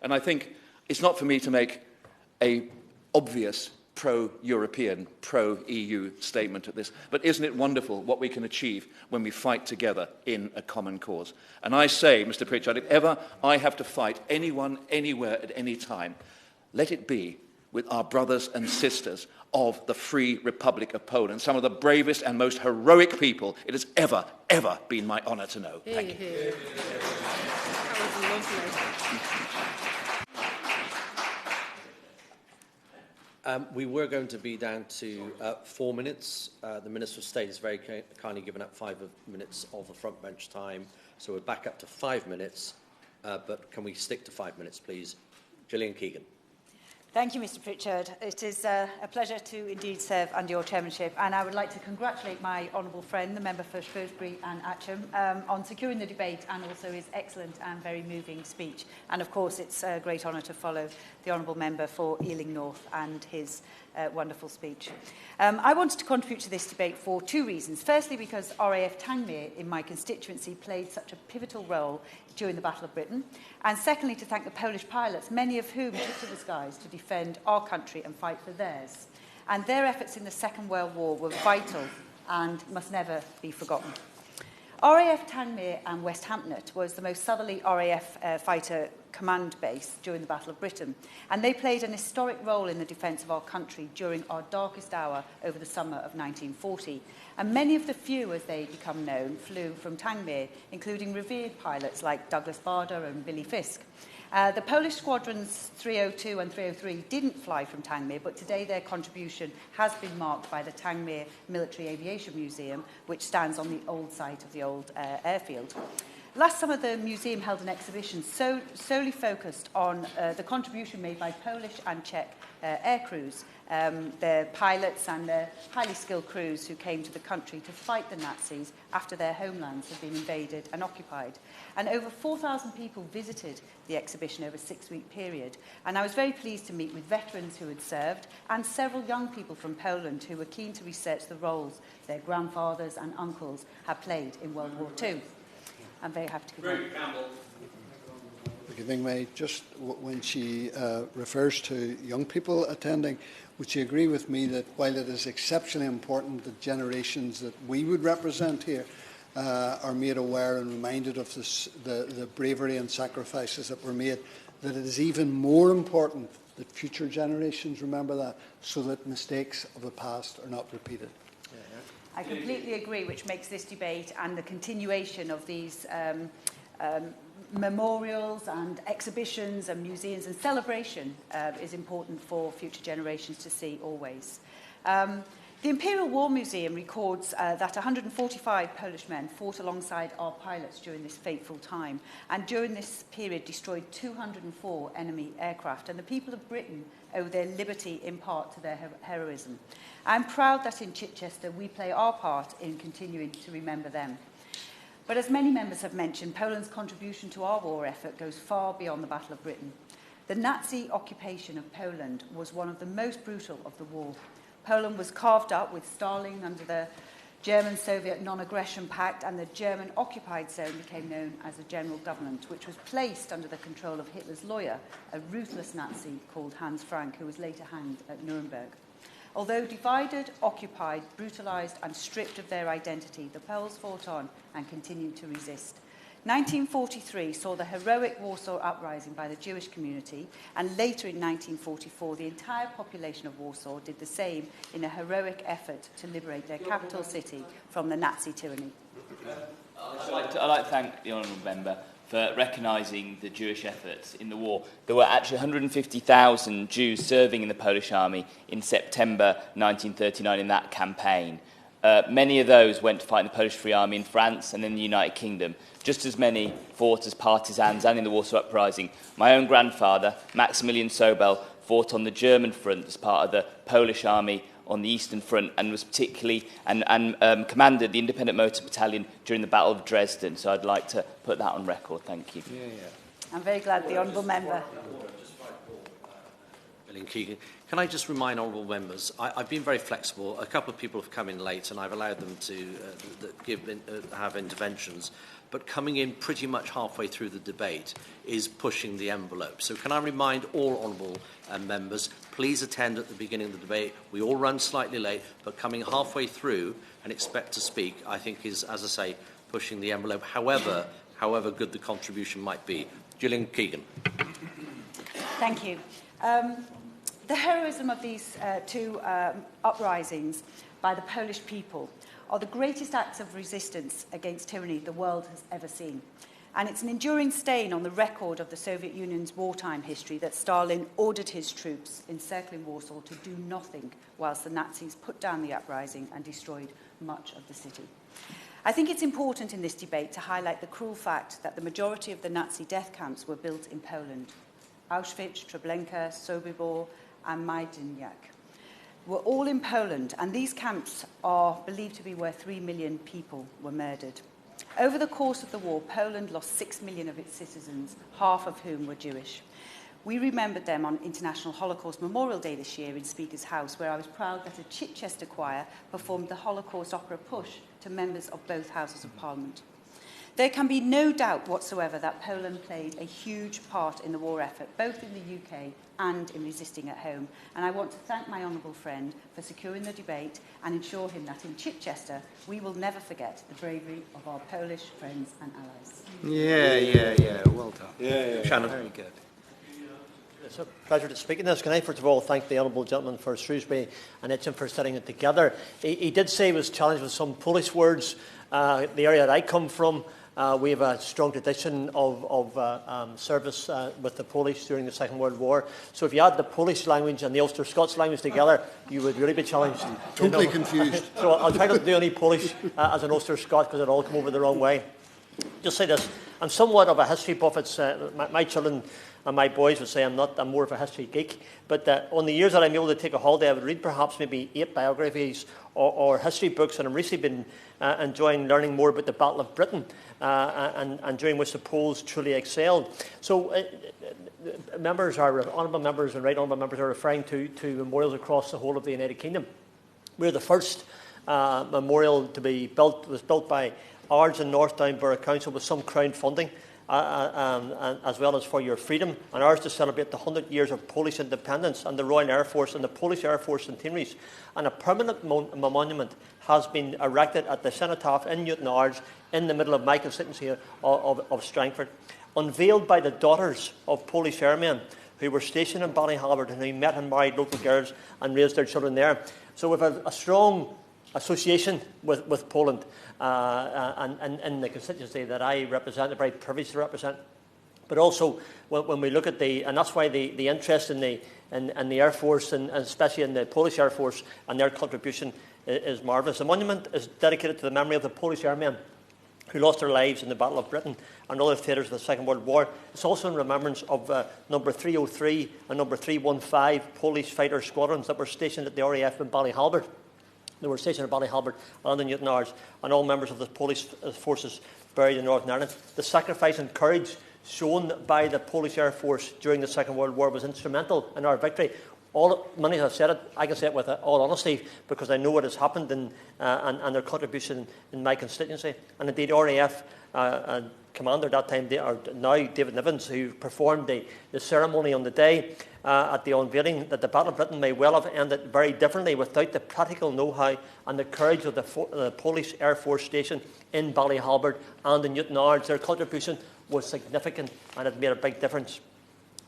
And I think it's not for me to make an obvious pro-European, pro-EU statement at this, but isn't it wonderful what we can achieve when we fight together in a common cause? And I say, Mr. Pritchard, if ever I have to fight anyone, anywhere, at any time, let it be with our brothers and sisters of the Free Republic of Poland, some of the bravest and most heroic people it has ever, ever been my honour to know. Thank you. That was lovely. We were going to be down to 4 minutes. The Minister of State has very kindly given up 5 minutes of the front bench time, so we're back up to 5 minutes. But can we stick to 5 minutes, please? Gillian Keegan. Thank you, Mr. Pritchard. It is a pleasure to indeed serve under your chairmanship, and I would like to congratulate my honourable friend, the member for Shrewsbury and Atcham, on securing the debate and also his excellent and very moving speech. And of course, it's a great honour to follow the honourable member for Ealing North and his wonderful speech. I wanted to contribute to this debate for 2 reasons. Firstly, because RAF Tangmere in my constituency played such a pivotal role during the Battle of Britain. And secondly, to thank the Polish pilots, many of whom took to the skies to defend our country and fight for theirs. And their efforts in the Second World War were vital and must never be forgotten. RAF Tangmere and West Hampnet was the most southerly RAF fighter command base during the Battle of Britain, and they played an historic role in the defence of our country during our darkest hour over the summer of 1940. And many of the few, as they become known, flew from Tangmere, including revered pilots like Douglas Bader and Billy Fisk. The Polish squadrons 302 and 303 didn't fly from Tangmere, but today their contribution has been marked by the Tangmere Military Aviation Museum, which stands on the old site of the old airfield. Last summer, the museum held an exhibition solely focused on the contribution made by Polish and Czech air crews, the pilots and the highly skilled crews who came to the country to fight the Nazis after their homelands had been invaded and occupied. And over 4,000 people visited the exhibition over a 6-week period. And I was very pleased to meet with veterans who had served and several young people from Poland who were keen to research the roles their grandfathers and uncles had played in World War II. I'm very happy to give just when she refers to young people attending, would you agree with me that while it is exceptionally important that generations that we would represent here are made aware and reminded of the bravery and sacrifices that were made, that it is even more important that future generations remember that so that mistakes of the past are not repeated? I completely agree, which makes this debate and the continuation of these memorials and exhibitions and museums and celebration is important for future generations to see always. The Imperial War Museum records that 145 Polish men fought alongside our pilots during this fateful time, and during this period destroyed 204 enemy aircraft, and the people of Britain owe their liberty in part to their heroism. I'm proud that in Chichester we play our part in continuing to remember them. But as many members have mentioned, Poland's contribution to our war effort goes far beyond the Battle of Britain. The Nazi occupation of Poland was one of the most brutal of the war. Poland was carved up with Stalin under the German-Soviet non-aggression pact, and the German-occupied zone became known as a general government, which was placed under the control of Hitler's lawyer, a ruthless Nazi called Hans Frank, who was later hanged at Nuremberg. Although divided, occupied, brutalised and stripped of their identity, the Poles fought on and continued to resist. 1943 saw the heroic Warsaw Uprising by the Jewish community, and later in 1944 the entire population of Warsaw did the same in a heroic effort to liberate their capital city from the Nazi tyranny. I'd like to thank the honourable member for recognising the Jewish efforts in the war. There were actually 150,000 Jews serving in the Polish army in September 1939 in that campaign. Many of those went to fight in the Polish Free Army in France and in the United Kingdom. Just as many fought as partisans and in the Warsaw Uprising. My own grandfather, Maximilian Sobel, fought on the German front as part of the Polish army on the Eastern Front and was particularly commanded the Independent Motor Battalion during the Battle of Dresden. So I'd like to put that on record. Thank you. I'm very glad the honourable member. Can I just remind honourable members, I've been very flexible. A couple of people have come in late and I've allowed them to have interventions. But coming in pretty much halfway through the debate is pushing the envelope. So can I remind all honourable members, please attend at the beginning of the debate. We all run slightly late, but coming halfway through and expect to speak, I think is, as I say, pushing the envelope, however good the contribution might be. Gillian Keegan. Thank you. The heroism of these two uprisings by the Polish people are the greatest acts of resistance against tyranny the world has ever seen. And it's an enduring stain on the record of the Soviet Union's wartime history that Stalin ordered his troops encircling Warsaw to do nothing whilst the Nazis put down the uprising and destroyed much of the city. I think it's important in this debate to highlight the cruel fact that the majority of the Nazi death camps were built in Poland. Auschwitz, Treblinka, Sobibor and Majdanek were all in Poland, and these camps are believed to be where 3 million people were murdered. Over the course of the war, Poland lost 6 million of its citizens, half of whom were Jewish. We remembered them on International Holocaust Memorial Day this year in Speaker's House, where I was proud that a Chichester choir performed the Holocaust opera Push to members of both Houses of Parliament. There can be no doubt whatsoever that Poland played a huge part in the war effort, both in the UK and in resisting at home. And I want to thank my honourable friend for securing the debate and ensure him that in Chichester we will never forget the bravery of our Polish friends and allies. Well done. Shannon. Very good. It's a pleasure to speak in this. Can I first of all thank the honourable gentleman for Shrewsbury and Itchem for setting it together. He did say he was challenged with some Polish words. The area that I come from, We have a strong tradition of service with the Polish during the Second World War. So if you add the Polish language and the Ulster Scots language together, you would really be challenged. Totally confused. So I'll try not to do any Polish as an Ulster Scot because it'll all come over the wrong way. Just say this, I'm somewhat of a history buff. It's, my children and my boys would say I'm more of a history geek. But on the years that I'm able to take a holiday, I would read perhaps maybe 8 biographies or history books, and I've recently been enjoying learning more about the Battle of Britain, and during which the Poles truly excelled. So members are, honourable members and right honourable members are referring to memorials across the whole of the United Kingdom. We're the first memorial to be built, was built by Ards and North Down Borough Council with some Crown funding, as well as for your freedom, and ours to celebrate the 100 years of Polish independence and the Royal Air Force and the Polish Air Force centenaries. And a permanent monument has been erected at the Cenotaph in Newton Ards in the middle of my constituency of Strangford, unveiled by the daughters of Polish airmen who were stationed in Ballyhalbert and who met and married local girls and raised their children there. So we have a strong association with Poland, and in the constituency that I represent, I'm very privileged to represent. But also, when we look at and that's why the interest in the Air Force, and especially in the Polish Air Force, and their contribution is marvellous. The monument is dedicated to the memory of the Polish airmen who lost their lives in the Battle of Britain and other theatres of the Second World War. It's also in remembrance of number 303 and number 315 Polish fighter squadrons that were stationed at the RAF in Ballyhalbert. They were stationed at Ballyhalbert and in Newton Ards, and all members of the Polish forces buried in Northern Ireland. The sacrifice and courage shown by the Polish Air Force during the Second World War was instrumental in our victory. Many have said it, I can say it with all honesty, because I know what has happened and their contribution in my constituency. And indeed, RAF commander at that time, now David Nivens, who performed the ceremony on the day at the unveiling, that the Battle of Britain may well have ended very differently without the practical know-how and the courage of the Polish Air Force station in Ballyhalbert and in Newton Ards. Their contribution was significant, and it made a big difference.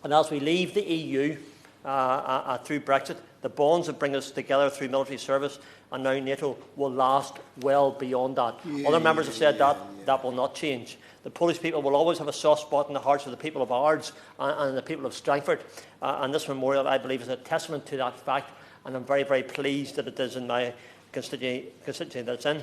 And as we leave the EU through Brexit, the bonds that bring us together through military service and now NATO will last well beyond that. Other members have said that will not change. The Polish people will always have a soft spot in the hearts of the people of Ards and the people of Strangford. And this memorial, I believe, is a testament to that fact. And I'm very, very pleased that it is in my constituency that it's in.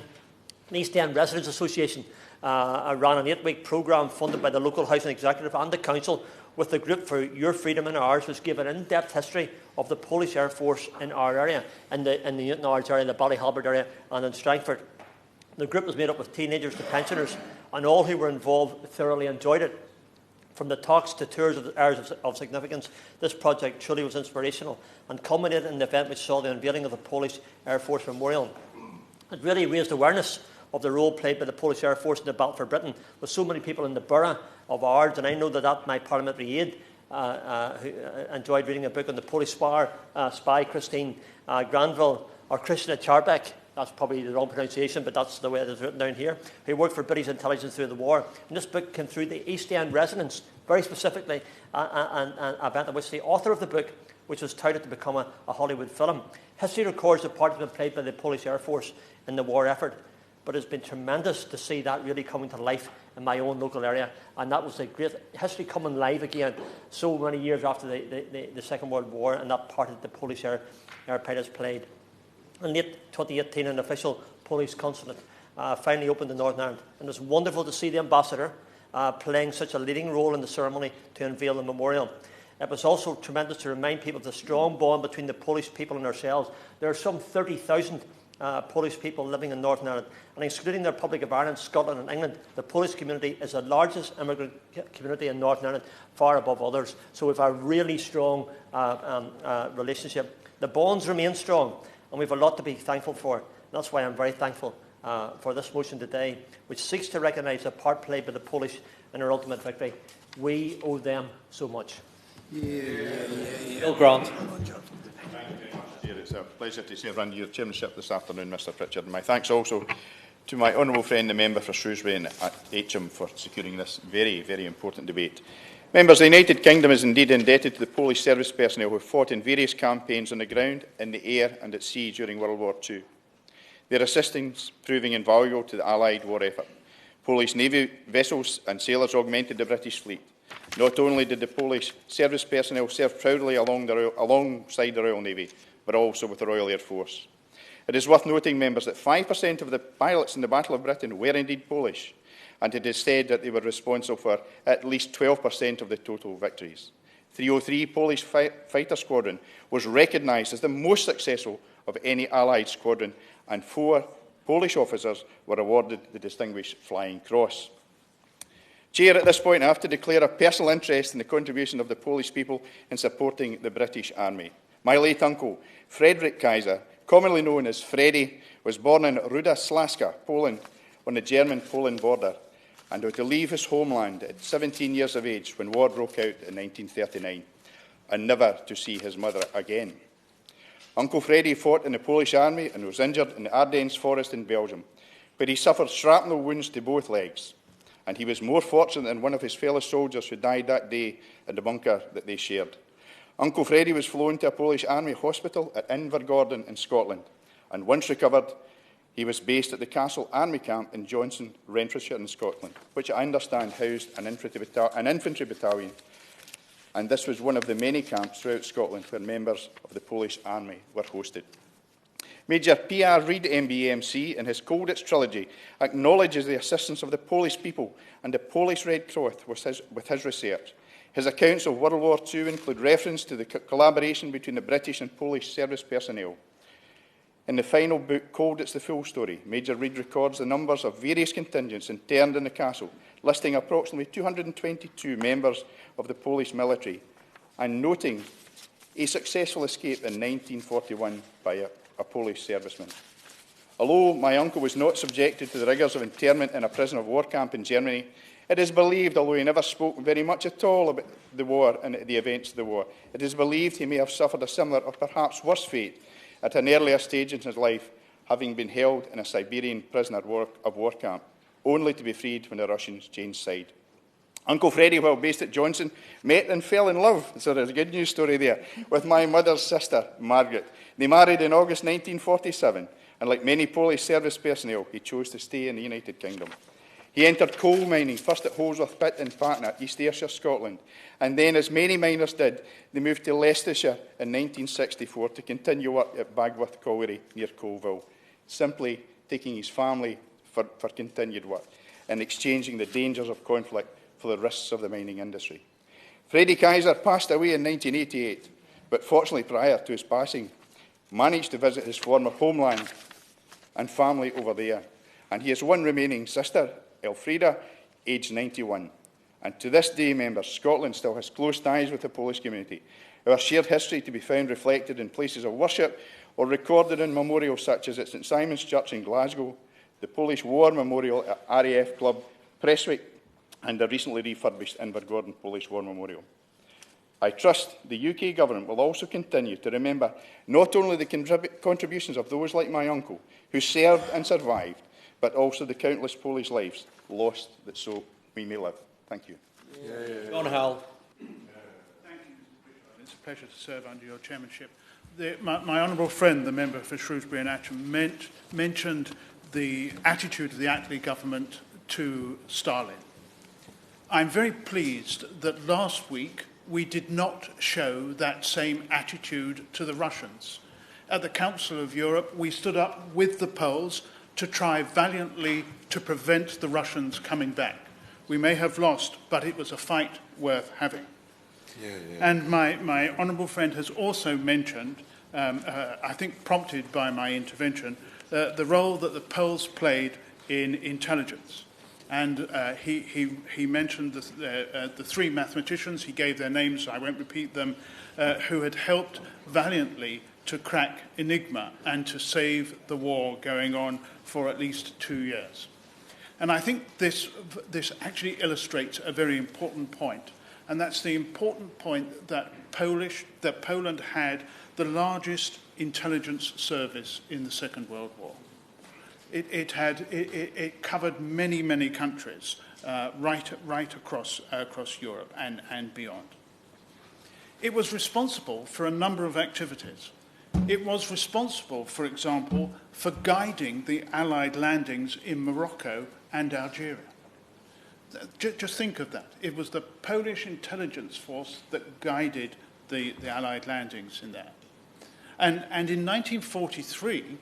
The East End Residents Association ran an 8-week programme funded by the local housing executive and the council with the group for Your Freedom and Ours, which gave an in-depth history of the Polish Air Force in our area, in the Newton Ards area, the Ballyhalbert area, and in Strangford. The group was made up of teenagers to pensioners, and all who were involved thoroughly enjoyed it. From the talks to tours of the areas of significance, this project truly was inspirational and culminated in the event which saw the unveiling of the Polish Air Force Memorial. It really raised awareness of the role played by the Polish Air Force in the battle for Britain, with so many people in the borough of Ards, and I know that my parliamentary aide who enjoyed reading a book on the Polish spy Christine Granville, or Christina Charbek, that's probably the wrong pronunciation, but that's the way it is written down here, who worked for British intelligence through the war. And this book came through the East End residents, very specifically, an event at which the author of the book, which was touted to become a Hollywood film. History records the part that had been played by the Polish Air Force in the war effort, but it's been tremendous to see that really coming to life in my own local area, and that was a great history coming live again so many years after the Second World War, and that part that the Polish air pilots played. In late 2018, an official Polish consulate finally opened in Northern Ireland, and it was wonderful to see the ambassador playing such a leading role in the ceremony to unveil the memorial. It was also tremendous to remind people of the strong bond between the Polish people and ourselves. There are some 30,000 Polish people living in Northern Ireland, and excluding the Republic of Ireland, Scotland and England, the Polish community is the largest immigrant community in Northern Ireland, far above others. So we have a really strong relationship. The bonds remain strong, and we have a lot to be thankful for. That's why I'm very thankful for this motion today, which seeks to recognise the part played by the Polish in our ultimate victory. We owe them so much. Bill Grant. It's a pleasure to serve under your chairmanship this afternoon, Mr Pritchard. And my thanks also to my honourable friend, the member for Shrewsbury and Aitcham, for securing this very, very important debate. Members, the United Kingdom is indeed indebted to the Polish service personnel who fought in various campaigns on the ground, in the air and at sea during World War II. Their assistance proving invaluable to the Allied war effort. Polish Navy vessels and sailors augmented the British fleet. Not only did the Polish service personnel serve proudly alongside the Royal Navy, but also with the Royal Air Force. It is worth noting, members, that 5% of the pilots in the Battle of Britain were indeed Polish, and it is said that they were responsible for at least 12% of the total victories. 303 Polish Fighter Squadron was recognised as the most successful of any Allied squadron, and 4 Polish officers were awarded the Distinguished Flying Cross. Chair, at this point I have to declare a personal interest in the contribution of the Polish people in supporting the British Army. My late uncle, Frederick Kaiser, commonly known as Freddie, was born in Ruda Slaska, Poland, on the German-Poland border, and was to leave his homeland at 17 years of age when war broke out in 1939, and never to see his mother again. Uncle Freddie fought in the Polish army and was injured in the Ardennes forest in Belgium, where he suffered shrapnel wounds to both legs, and he was more fortunate than one of his fellow soldiers who died that day in the bunker that they shared. Uncle Freddie was flown to a Polish army hospital at Invergordon in Scotland, and once recovered, he was based at the Castle Army Camp in Johnson, Renfrewshire in Scotland, which I understand housed an infantry battalion, and this was one of the many camps throughout Scotland where members of the Polish Army were hosted. Major P.R. Reid, MBMC, in his Colditz trilogy, acknowledges the assistance of the Polish people and the Polish Red Cross with his research. His accounts of World War II include reference to the collaboration between the British and Polish service personnel. In the final book, Colditz the Full Story, Major Reid records the numbers of various contingents interned in the castle, listing approximately 222 members of the Polish military, and noting a successful escape in 1941 by a Polish serviceman. Although my uncle was not subjected to the rigours of internment in a prison of war camp in Germany, it is believed, although he never spoke very much at all about the war and the events of the war, it is believed he may have suffered a similar or perhaps worse fate at an earlier stage in his life, having been held in a Siberian prison of war camp, only to be freed when the Russians changed side. Uncle Freddie, while based at Johnson, met and fell in love, so there's a good news story there, with my mother's sister, Margaret. They married in August 1947, and like many Polish service personnel, he chose to stay in the United Kingdom. He entered coal mining, first at Holsworth Pit in Patna, East Ayrshire, Scotland, and then, as many miners did, they moved to Leicestershire in 1964 to continue work at Bagworth Colliery near Colville, simply taking his family for continued work and exchanging the dangers of conflict for the risks of the mining industry. Freddie Kaiser passed away in 1988, but fortunately prior to his passing, managed to visit his former homeland and family over there, and he has one remaining sister, Elfrida, aged 91. And to this day, members, Scotland still has close ties with the Polish community. Our shared history to be found reflected in places of worship or recorded in memorials such as at St Simon's Church in Glasgow, the Polish War Memorial at RAF Club Prestwick, and the recently refurbished Invergordon Polish War Memorial. I trust the UK Government will also continue to remember not only the contributions of those like my uncle who served and survived, but also the countless Polish lives lost that so we may live. Thank you. John Howell. Thank you, Mr. Bishop. It's a pleasure to serve under your chairmanship. My honourable friend, the member for Shrewsbury and Atcham, mentioned the attitude of the Attlee government to Stalin. I'm very pleased that last week we did not show that same attitude to the Russians. At the Council of Europe, we stood up with the Poles to try valiantly to prevent the Russians coming back. We may have lost, but it was a fight worth having. And my honourable friend has also mentioned, I think prompted by my intervention, the role that the Poles played in intelligence. And he mentioned the 3 mathematicians, he gave their names, so I won't repeat them, who had helped valiantly to crack Enigma and to save the war going on for at least 2 years. And I think this actually illustrates a very important point, and that's the important point that Poland had the largest intelligence service in the Second World War. It covered many, many countries right across Europe and beyond. It was responsible for a number of activities. It was responsible, for example, for guiding the Allied landings in Morocco and Algeria. Just think of that. It was the Polish intelligence force that guided the Allied landings in there. And in 1943,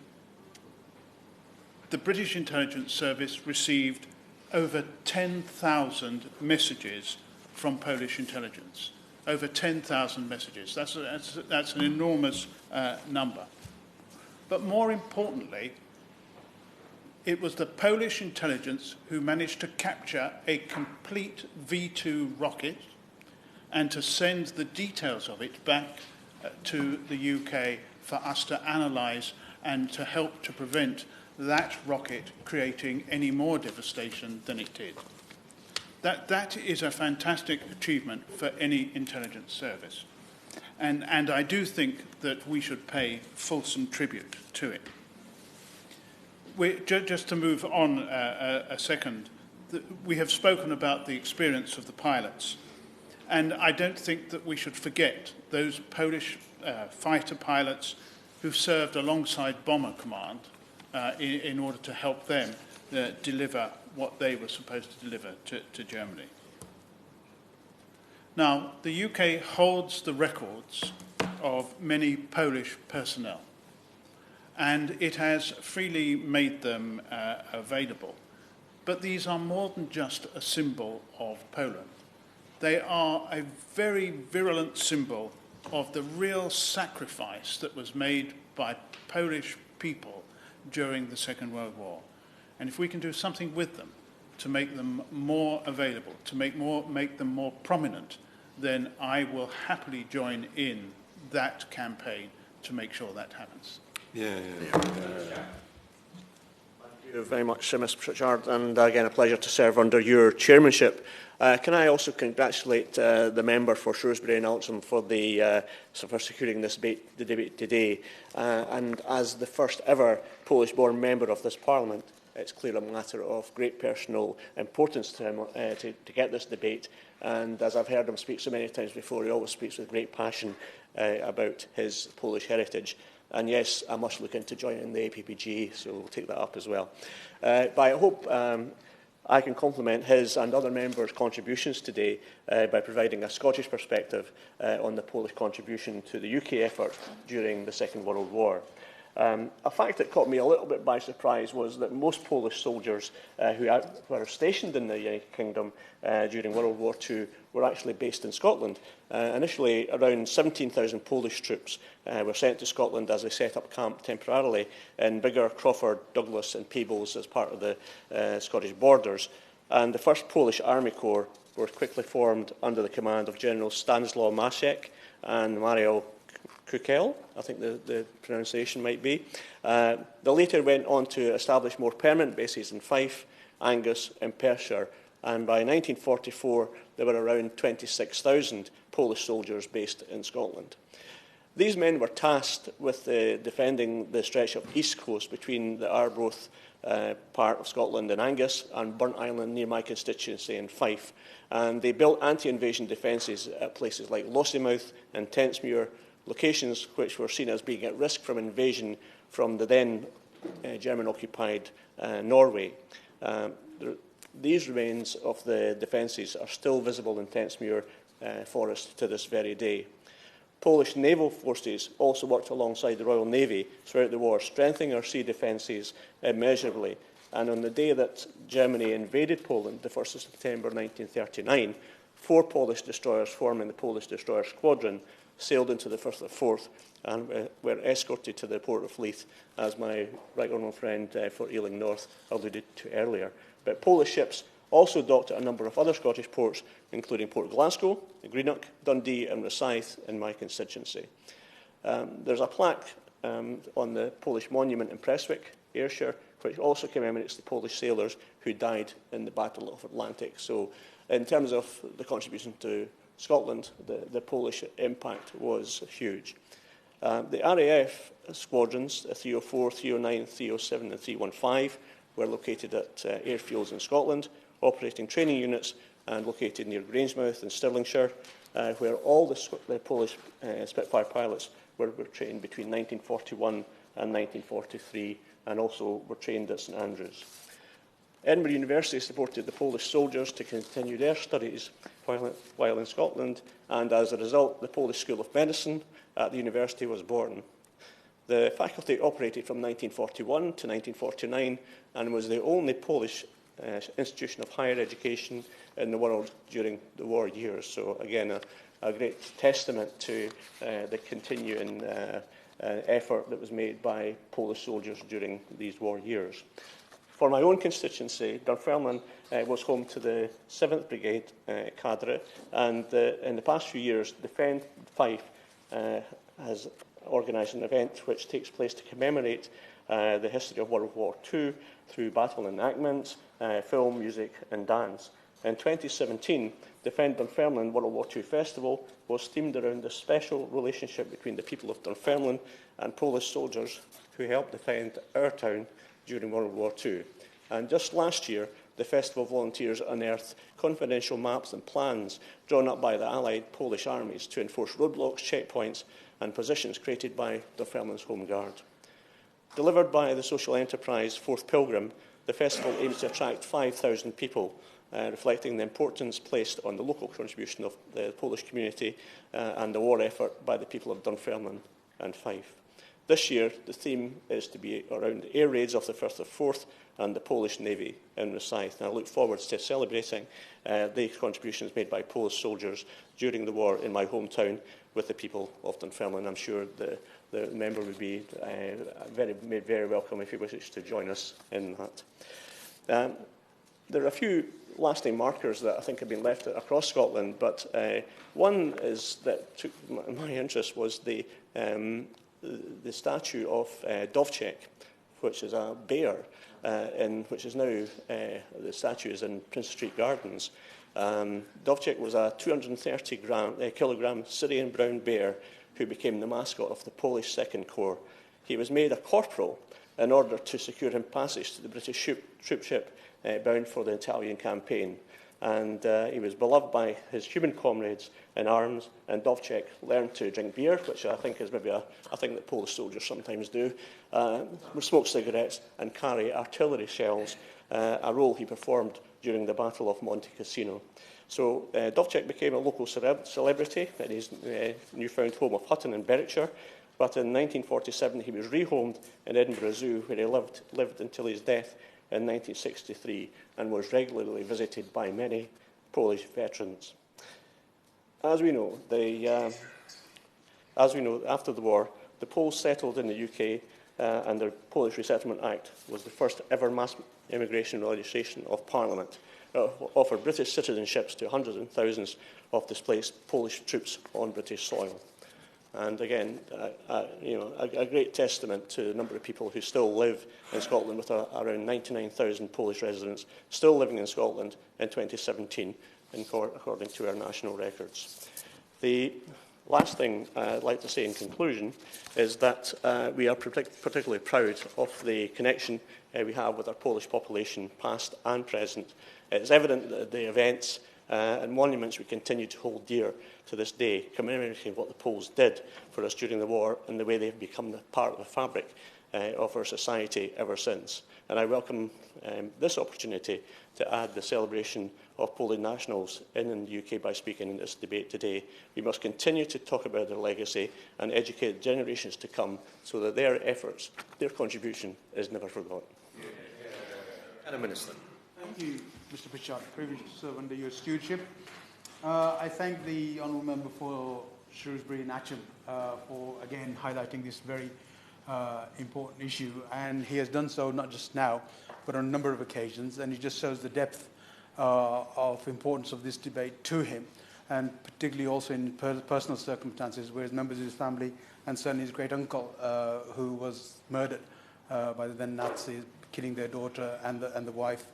the British intelligence service received over 10,000 messages from Polish intelligence. Over 10,000 messages. That's an enormous number. But more importantly, it was the Polish intelligence who managed to capture a complete V2 rocket and to send the details of it back to the UK for us to analyse and to help to prevent that rocket creating any more devastation than it did. That is a fantastic achievement for any intelligence service. And I do think that we should pay fulsome tribute to it. Just to move on a second, we have spoken about the experience of the pilots, and I don't think that we should forget those Polish fighter pilots who served alongside Bomber Command in order to help them deliver what they were supposed to deliver to Germany. Now, the UK holds the records of many Polish personnel, and it has freely made them available. But these are more than just a symbol of Poland. They are a very virulent symbol of the real sacrifice that was made by Polish people during the Second World War. And if we can do something with them to make them more available, to make them more prominent, then I will happily join in that campaign to make sure that happens. Thank you very much, Mr. Pritchard, and again a pleasure to serve under your chairmanship. Can I also congratulate the member for Shrewsbury and Altrincham for securing this debate today. And as the first ever Polish-born member of this Parliament, it's clearly a matter of great personal importance to him to get this debate. And as I've heard him speak so many times before, he always speaks with great passion about his Polish heritage. And yes, I must look into joining the APPG, so we'll take that up as well. But I hope I can complement his and other members' contributions today by providing a Scottish perspective on the Polish contribution to the UK effort during the Second World War. A fact that caught me a little bit by surprise was that most Polish soldiers who were stationed in the United Kingdom during World War II were actually based in Scotland. Initially, around 17,000 Polish troops were sent to Scotland as they set up camp temporarily in Biggar, Crawford, Douglas and Peebles as part of the Scottish borders. And the 1st Polish Army Corps were quickly formed under the command of General Stanislaw Masiek and Mario Kukel, I think the pronunciation might be. They later went on to establish more permanent bases in Fife, Angus and Perthshire, and by 1944 there were around 26,000 Polish soldiers based in Scotland. These men were tasked with defending the stretch of east coast between the Arbroath part of Scotland and Angus and Burnt Island near my constituency in Fife. And they built anti-invasion defences at places like Lossiemouth and Tentsmuir, locations which were seen as being at risk from invasion from the then German-occupied Norway. These remains of the defences are still visible in Tentsmuir Forest to this very day. Polish naval forces also worked alongside the Royal Navy throughout the war, strengthening our sea defences immeasurably. And on the day that Germany invaded Poland, the 1st of September 1939, 4 Polish destroyers forming the Polish Destroyer Squadron sailed into the Firth of Forth and were escorted to the port of Leith, as my right honourable friend for Ealing North alluded to earlier. But Polish ships also docked at a number of other Scottish ports, including Port Glasgow, Greenock, Dundee and Rosyth in my constituency. There's a plaque on the Polish monument in Prestwick, Ayrshire, which also commemorates the Polish sailors who died in the Battle of Atlantic. So in terms of the contribution to Scotland, the Polish impact was huge. The RAF squadrons, 304, 309, 307 and 315, were located at airfields in Scotland, operating training units and located near Grangemouth in Stirlingshire, where all the Polish Spitfire pilots were trained between 1941 and 1943 and also were trained at St Andrews. Edinburgh University supported the Polish soldiers to continue their studies while in Scotland, and as a result, the Polish School of Medicine at the university was born. The faculty operated from 1941 to 1949 and was the only Polish institution of higher education in the world during the war years. So again, a great testament to the continuing effort that was made by Polish soldiers during these war years. For my own constituency, Dunfermline was home to the 7th Brigade cadre, and in the past few years, Defend Fife has organised an event which takes place to commemorate the history of World War II through battle enactments, film, music and dance. In 2017, Defend Dunfermline World War II Festival was themed around the special relationship between the people of Dunfermline and Polish soldiers who helped defend our town during World War II. And just last year, the festival volunteers unearthed confidential maps and plans drawn up by the Allied Polish armies to enforce roadblocks, checkpoints and positions created by Dunfermline's Home Guard. Delivered by the social enterprise Fourth Pilgrim, the festival aims to attract 5,000 people, reflecting the importance placed on the local contribution of the Polish community and the war effort by the people of Dunfermline and Fife. This year, the theme is to be around air raids of the 1st of 4th and the Polish Navy in Rosyth. And I look forward to celebrating the contributions made by Polish soldiers during the war in my hometown with the people of Dunfermline. I'm sure the member would be made very welcome if he wishes to join us in that. There are a few lasting markers that I think have been left across Scotland, but one is that took my interest was the statue of Dovchek, which is a bear, which is now, the statue is in Prince Street Gardens. Dovchek was a 230-kilogram Syrian brown bear who became the mascot of the Polish Second Corps. He was made a corporal in order to secure him passage to the British troop ship bound for the Italian campaign. And he was beloved by his human comrades in arms, and Dovchek learned to drink beer, which I think is maybe a thing that Polish soldiers sometimes do, smoke cigarettes and carry artillery shells, a role he performed during the Battle of Monte Cassino. So Dovchek became a local celebrity in his newfound home of Hutton in Berwickshire, but in 1947 he was rehomed in Edinburgh Zoo, where he lived until his death in 1963 and was regularly visited by many Polish veterans. As we know, after the war, the Poles settled in the UK and the Polish Resettlement Act was the first ever mass immigration legislation of Parliament, offered British citizenships to hundreds and thousands of displaced Polish troops on British soil. And again, a great testament to the number of people who still live in Scotland, with around 99,000 Polish residents still living in Scotland in 2017, according to our national records. The last thing I'd like to say in conclusion is that we are particularly proud of the connection we have with our Polish population, past and present. It's evident that the events and monuments we continue to hold dear to this day, commemorating what the Poles did for us during the war and the way they've become part of the fabric of our society ever since. And I welcome this opportunity to add the celebration of Polish nationals in the UK by speaking in this debate today. We must continue to talk about their legacy and educate generations to come so that their efforts, their contribution is never forgotten. Minister. Thank you, Mr. Pritchard. Privileged to serve under your stewardship. I thank the Honourable Member for Shrewsbury and Atcham for, again, highlighting this very important issue. And he has done so not just now, but on a number of occasions. And it just shows the depth of importance of this debate to him, and particularly also in personal circumstances, where members of his family and certainly his great-uncle, who was murdered by the then Nazis, killing their daughter and the wife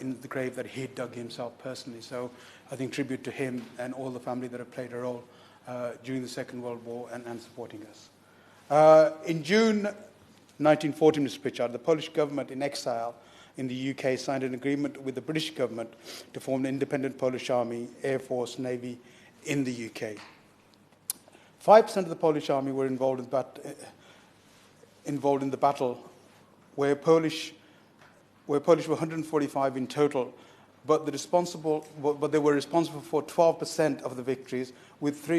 in the grave that he dug himself personally. So I think tribute to him and all the family that have played a role during the Second World War and supporting us. In June 1940, Mr. Pritchard, the Polish government in exile in the UK signed an agreement with the British government to form an independent Polish army, air force, navy in the UK. 5% of the Polish army were involved in the battle, where Polish where Polish were 145 in total, but they were responsible for 12% of the victories, with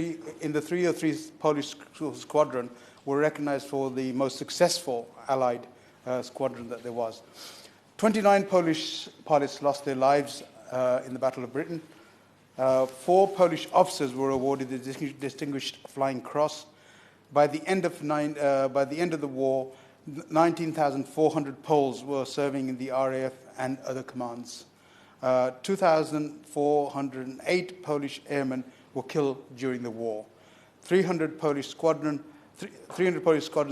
in the 303 Polish squadron were recognized for the most successful Allied squadron that there was. 29 Polish pilots lost their lives in the Battle of Britain. 4 Polish officers were awarded the Distinguished Flying Cross. By the end of the war, 19,400 Poles were serving in the RAF and other commands. 2,408 Polish airmen were killed during the war. 300 Polish squadrons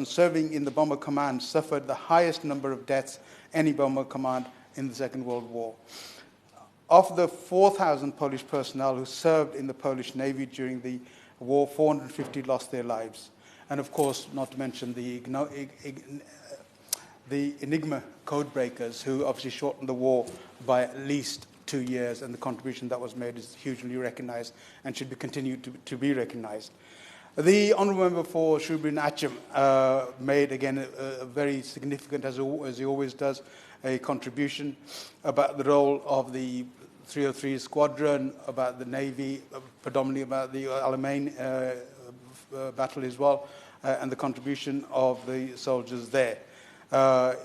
serving in the Bomber Command suffered the highest number of deaths any Bomber Command in the Second World War. Of the 4,000 Polish personnel who served in the Polish Navy during the war, 450 lost their lives. And of course, not to mention the Enigma codebreakers, who obviously shortened the war by at least 2 years, and the contribution that was made is hugely recognized and should be continued to be recognized. The Honourable Member for Shrewsbury and Atcham made, again, a very significant, as he always does, a contribution about the role of the 303 Squadron, about the Navy, predominantly about the Alamein battle as well, and the contribution of the soldiers there.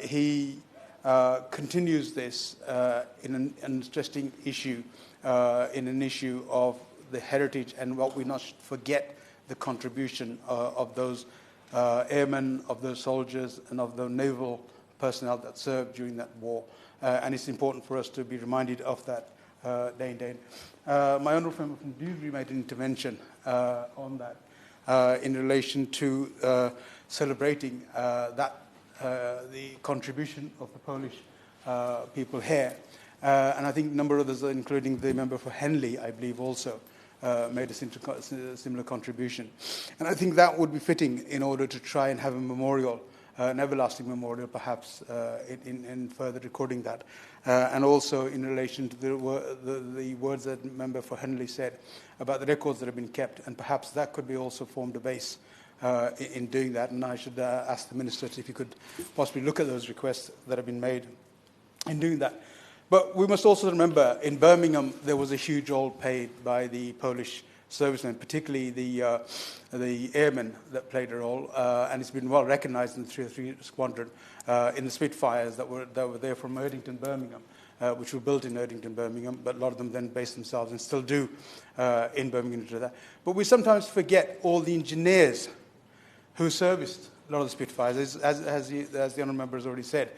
He continues this in an interesting issue, in an issue of the heritage and what we not forget the contribution of those airmen, of those soldiers, and of the naval personnel that served during that war. And it's important for us to be reminded of that day and day. My honourable member from Dewsbury made an intervention on that in relation to celebrating the contribution of the Polish people here. And I think a number of others, including the member for Henley, I believe, also made a similar contribution. And I think that would be fitting in order to try and have a memorial, an everlasting memorial, perhaps, in further recording that. And also in relation to the words that the member for Henley said about the records that have been kept, and perhaps that could be also formed a base in doing that. And I should ask the Minister if he could possibly look at those requests that have been made in doing that. But we must also remember, in Birmingham, there was a huge role played by the Polish servicemen, particularly the airmen that played a role, and it's been well recognised in the 303 Squadron, in the Spitfires that were there from Erdington, Birmingham, which were built in Erdington, Birmingham, but a lot of them then based themselves and still do in Birmingham. But we sometimes forget all the engineers who serviced a lot of the Spitfires, as the honourable member has already said,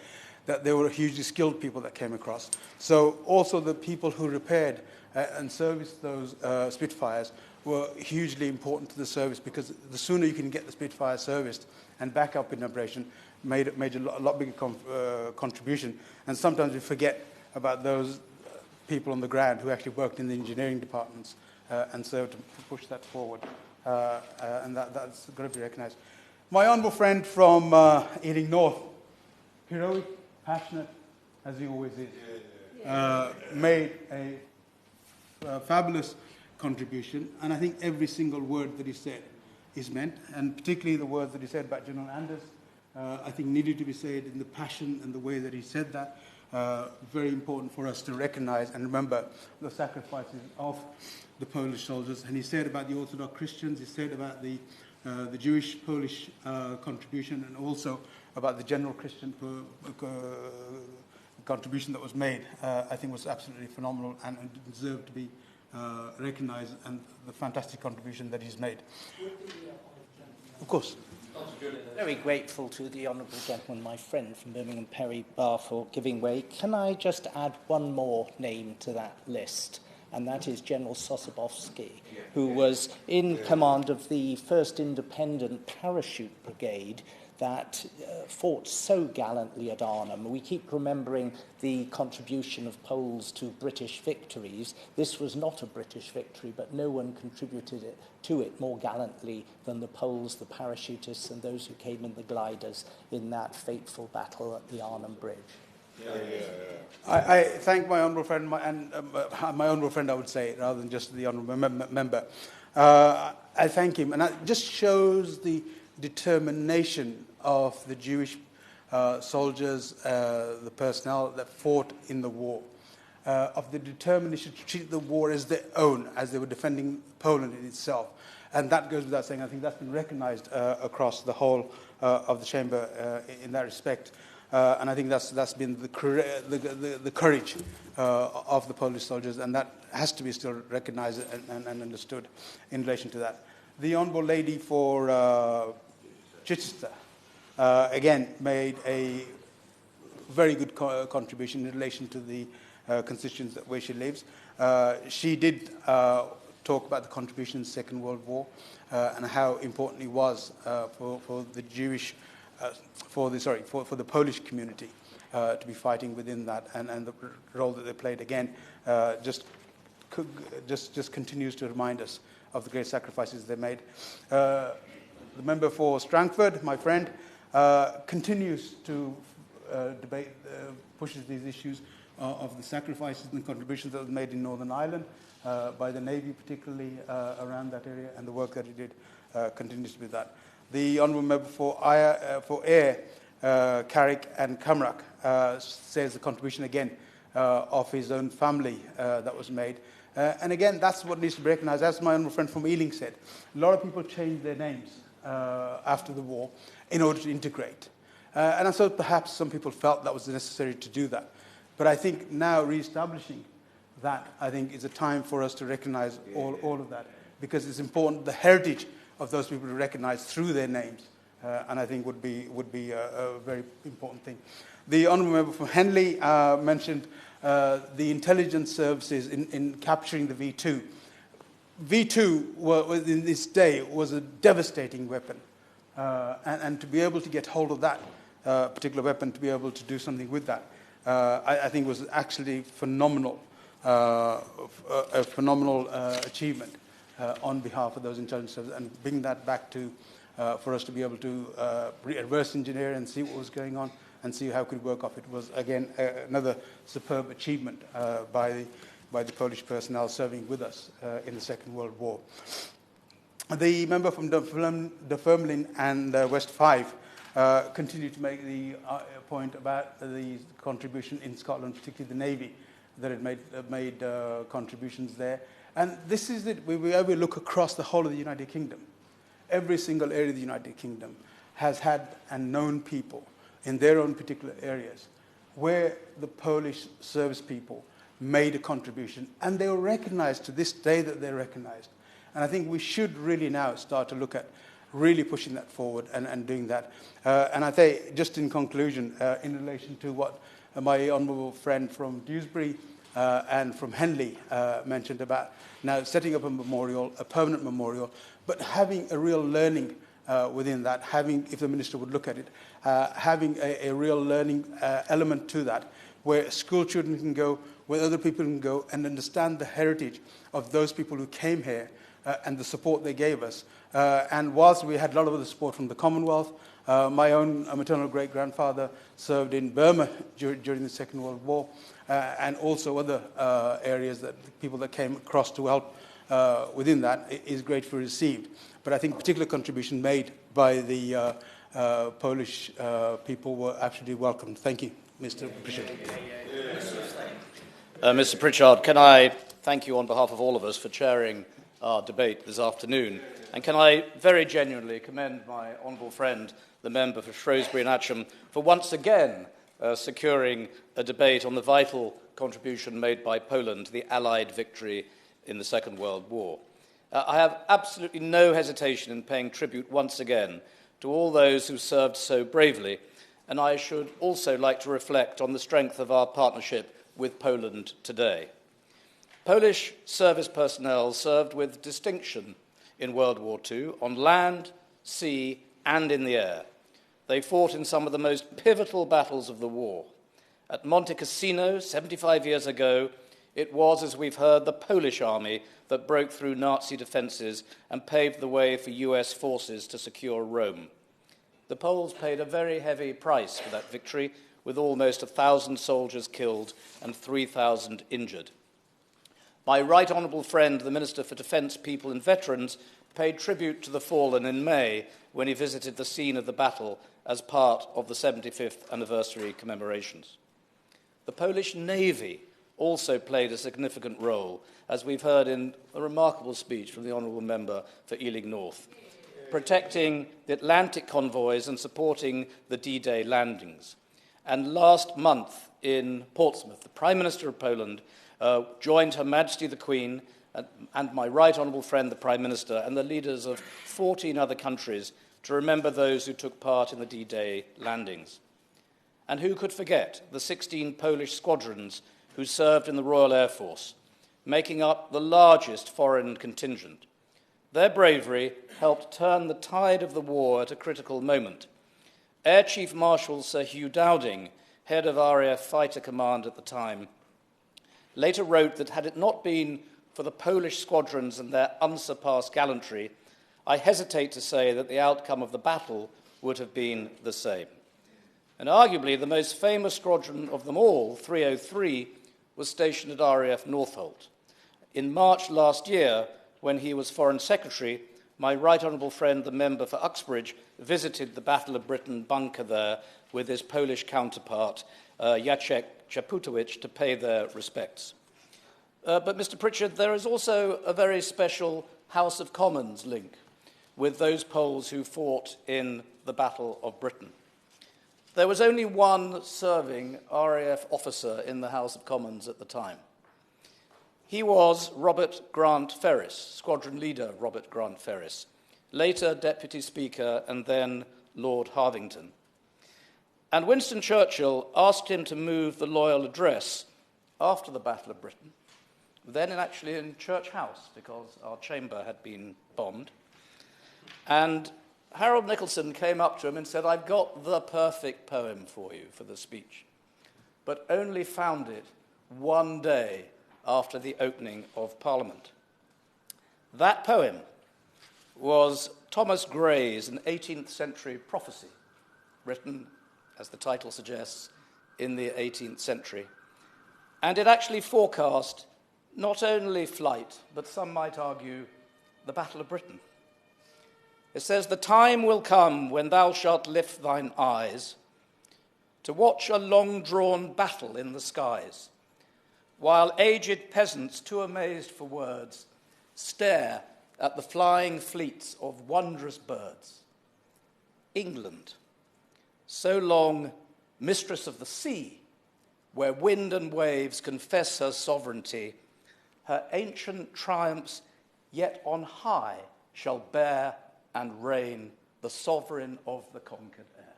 that there were hugely skilled people that came across. So also the people who repaired and serviced those Spitfires were hugely important to the service, because the sooner you can get the Spitfire serviced and back up in operation, made a lot bigger contribution. And sometimes we forget about those people on the ground who actually worked in the engineering departments and served to push that forward. And that's got to be recognised. My honourable friend from Ealing North, heroic, passionate, as he always is, made a fabulous contribution, and I think every single word that he said is meant, and particularly the words that he said about General Anders, I think needed to be said in the passion and the way that he said that. Very important for us to recognise and remember the sacrifices of the Polish soldiers. And he said about the Orthodox Christians, he said about the Jewish-Polish contribution, and also about the general Christian contribution that was made. I think was absolutely phenomenal and deserved to be recognised, and the fantastic contribution that he's made. Of course. Very grateful to the honourable gentleman, my friend from Birmingham Perry Bar, for giving way. Can I just add one more name to that list? And that is General Sosabowski, who was in command of the 1st Independent Parachute Brigade that fought so gallantly at Arnhem. We keep remembering the contribution of Poles to British victories. This was not a British victory, but no one contributed to it more gallantly than the Poles, the parachutists, and those who came in the gliders in that fateful battle at the Arnhem Bridge. I thank my honourable friend, my honourable friend, I would say, rather than just the honourable member. I thank him, and that just shows the determination of the Jewish soldiers, the personnel that fought in the war, of the determination to treat the war as their own, as they were defending Poland in itself. And that goes without saying. I think that's been recognised across the whole of the chamber in that respect. And I think that's been the courage of the Polish soldiers, and that has to be still recognised and understood in relation to that. The Honourable Lady for Chichester, again, made a very good contribution in relation to the constituents where she lives. She did talk about the contribution in the Second World War and how important it was for the Jewish, for the Polish community to be fighting within that, and the role that they played. Again, just continues to remind us of the great sacrifices they made. The member for Strangford, my friend, continues to debate, pushes these issues of the sacrifices and contributions that were made in Northern Ireland by the Navy, particularly around that area, and the work that he did continues to be that. The Honourable Member for Ayr, Carrick and Cumrock says the contribution again of his own family that was made. And again, that's what needs to be recognised. As my honourable friend from Ealing said, a lot of people changed their names after the war in order to integrate. And I thought perhaps some people felt that was necessary to do that. But I think now re-establishing that, I think, is a time for us to recognise all of that, because it's important, the heritage of those people to recognise through their names, and I think would be a very important thing. The Honourable Member from Henley mentioned the intelligence services in capturing the V2. V2, in this day, was a devastating weapon. And to be able to get hold of that particular weapon, to be able to do something with that, I think was actually phenomenal, a phenomenal achievement on behalf of those intelligence services, and bring that back to, for us to be able to reverse engineer and see what was going on and see how we could work off it was, again, another superb achievement by the Polish personnel serving with us in the Second World War. The member from Dunfermline and West Fife continued to make the point about the contribution in Scotland, particularly the Navy, that had made contributions there. And this is it. We look across the whole of the United Kingdom. Every single area of the United Kingdom has had and known people in their own particular areas where the Polish service people made a contribution, and they were recognized to this day that they're recognized. And I think we should really now start to look at really pushing that forward and doing that. And I think, just in conclusion, in relation to what my honourable friend from Dewsbury and from Henley mentioned about now setting up a memorial, a permanent memorial, but having a real learning within that, having, if the Minister would look at it, having a real learning element to that, where school children can go, where other people can go and understand the heritage of those people who came here and the support they gave us. And whilst we had a lot of other support from the Commonwealth, my own maternal great-grandfather served in Burma during the Second World War, and also other areas that people that came across to help within that is gratefully received. But I think particular contribution made by the Polish people were absolutely welcomed. Thank you, Mr. Pritchard. Mr. Pritchard, can I thank you on behalf of all of us for chairing our debate this afternoon, and can I very genuinely commend my honourable friend, the member for Shrewsbury and Atcham, for once again securing a debate on the vital contribution made by Poland to the Allied victory in the Second World War. I have absolutely no hesitation in paying tribute once again to all those who served so bravely, and I should also like to reflect on the strength of our partnership with Poland today. Polish service personnel served with distinction in World War II on land, sea, and in the air. They fought in some of the most pivotal battles of the war. At Monte Cassino, 75 years ago, it was, as we've heard, the Polish army that broke through Nazi defences and paved the way for US forces to secure Rome. The Poles paid a very heavy price for that victory, with almost 1,000 soldiers killed and 3,000 injured. My right honourable friend, the Minister for Defence, People and Veterans, paid tribute to the fallen in May when he visited the scene of the battle as part of the 75th anniversary commemorations. The Polish Navy also played a significant role, as we've heard in a remarkable speech from the Honourable Member for Ealing North, protecting the Atlantic convoys and supporting the D-Day landings. And last month in Portsmouth, the Prime Minister of Poland joined Her Majesty the Queen and my right honourable friend, the Prime Minister, and the leaders of 14 other countries to remember those who took part in the D-Day landings. And who could forget the 16 Polish squadrons who served in the Royal Air Force, making up the largest foreign contingent. Their bravery helped turn the tide of the war at a critical moment. Air Chief Marshal Sir Hugh Dowding, head of RAF Fighter Command at the time, later wrote that had it not been for the Polish squadrons and their unsurpassed gallantry, I hesitate to say that the outcome of the battle would have been the same. And arguably the most famous squadron of them all, 303, was stationed at RAF Northolt. In March last year, when he was Foreign Secretary, my right honourable friend, the member for Uxbridge, visited the Battle of Britain bunker there with his Polish counterpart, Jacek Czaputowicz, to pay their respects. But, Mr. Pritchard, there is also a very special House of Commons link with those Poles who fought in the Battle of Britain. There was only one serving RAF officer in the House of Commons at the time. He was Robert Grant Ferris, squadron leader Robert Grant Ferris, later Deputy Speaker and then Lord Harvington. And Winston Churchill asked him to move the loyal address after the Battle of Britain, then actually in Church House, because our chamber had been bombed. And Harold Nicholson came up to him and said, I've got the perfect poem for you for the speech, but only found it one day after the opening of Parliament. That poem was Thomas Gray's An 18th Century Prophecy, written, as the title suggests, in the 18th century. And it actually forecast not only flight, but some might argue the Battle of Britain. It says, the time will come when thou shalt lift thine eyes to watch a long-drawn battle in the skies, while aged peasants, too amazed for words, stare at the flying fleets of wondrous birds. England, so long mistress of the sea, where wind and waves confess her sovereignty, her ancient triumphs yet on high shall bear and reign, the sovereign of the conquered air.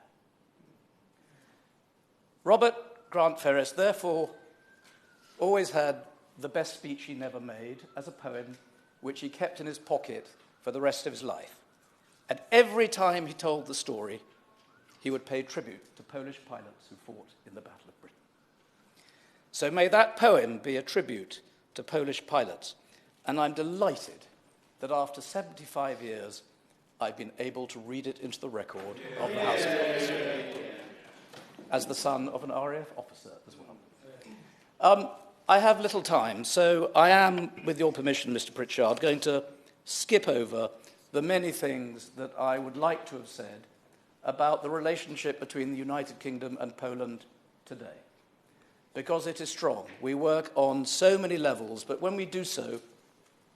Robert Grant Ferris, therefore, always had the best speech he never made as a poem, which he kept in his pocket for the rest of his life. And every time he told the story, he would pay tribute to Polish pilots who fought in the Battle of Britain. So may that poem be a tribute to Polish pilots. And I'm delighted that after 75 years, I've been able to read it into the record of the House of Commons, as the son of an RAF officer as well. I have little time, so I am, with your permission, Mr. Pritchard, going to skip over the many things that I would like to have said about the relationship between the United Kingdom and Poland today, because it is strong. We work on so many levels, but when we do so,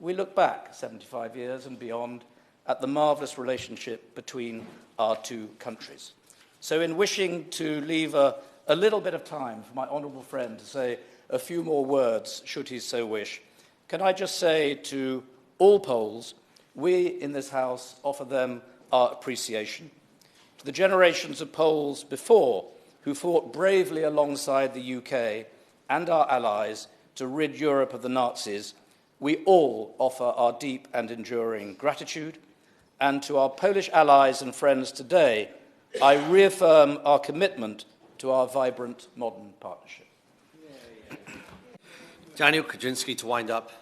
we look back 75 years and beyond at the marvellous relationship between our two countries. So in wishing to leave a little bit of time for my honourable friend to say a few more words, should he so wish, can I just say to all Poles, we in this House offer them our appreciation. To the generations of Poles before who fought bravely alongside the UK and our allies to rid Europe of the Nazis, we all offer our deep and enduring gratitude. And to our Polish allies and friends today, I reaffirm our commitment to our vibrant modern partnership. Daniel Kaczynski to wind up.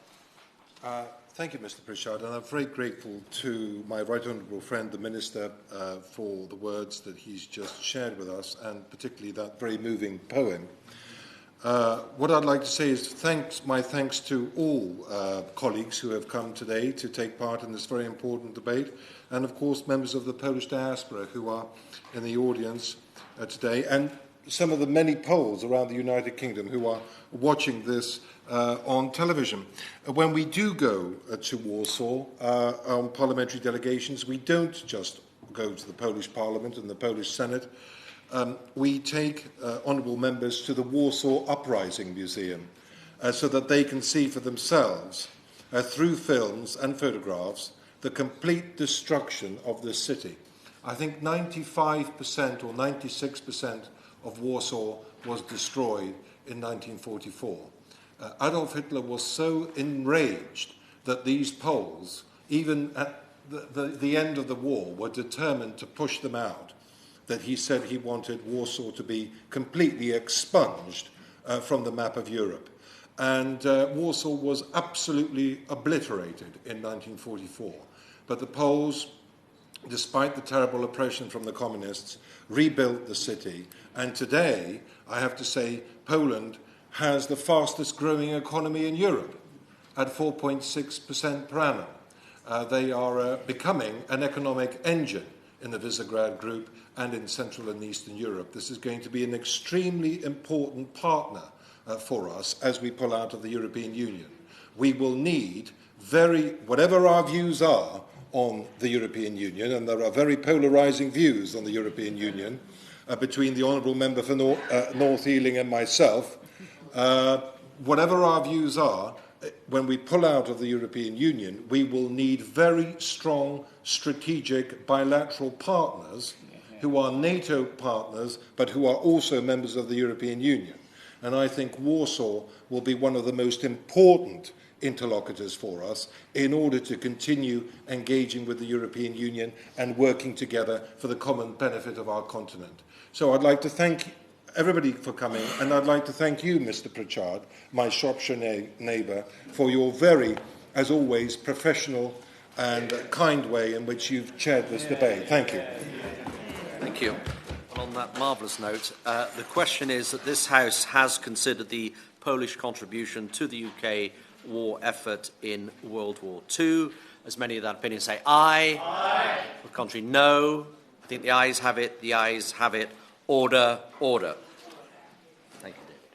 Thank you, Mr. Pritchard, and I'm very grateful to my right honourable friend, the Minister, for the words that he's just shared with us, and particularly that very moving poem. What I'd like to say is my thanks to all colleagues who have come today to take part in this very important debate, and of course members of the Polish diaspora who are in the audience today, and some of the many Poles around the United Kingdom who are watching this on television. When we do go to Warsaw on parliamentary delegations, we don't just go to the Polish Parliament and the Polish Senate. We take honourable members to the Warsaw Uprising Museum so that they can see for themselves, through films and photographs, the complete destruction of this city. I think 95% or 96% of Warsaw was destroyed in 1944. Adolf Hitler was so enraged that these Poles, even at the end of the war, were determined to push them out, that he said he wanted Warsaw to be completely expunged from the map of Europe. And Warsaw was absolutely obliterated in 1944. But the Poles, despite the terrible oppression from the communists, rebuilt the city. And today, I have to say, Poland has the fastest growing economy in Europe at 4.6% per annum. They are becoming an economic engine in the Visegrad Group and in Central and Eastern Europe. This is going to be an extremely important partner for us as we pull out of the European Union. We will need whatever our views are on the European Union, and there are very polarising views on the European Union between the Honourable Member for North Ealing and myself. Whatever our views are, when we pull out of the European Union, we will need very strong strategic bilateral partners who are NATO partners, but who are also members of the European Union. And I think Warsaw will be one of the most important interlocutors for us in order to continue engaging with the European Union and working together for the common benefit of our continent. So I'd like to thank everybody for coming, and I'd like to thank you, Mr. Pritchard, my Shropshire neighbour, for your very, as always, professional and kind way in which you've chaired this debate. Thank you. Thank you. And on that marvellous note, the question is that this House has considered the Polish contribution to the UK war effort in World War II. As many of that opinion say aye. Aye. The contrary, no. I think the ayes have it. The ayes have it. Order, order. Thank you, David.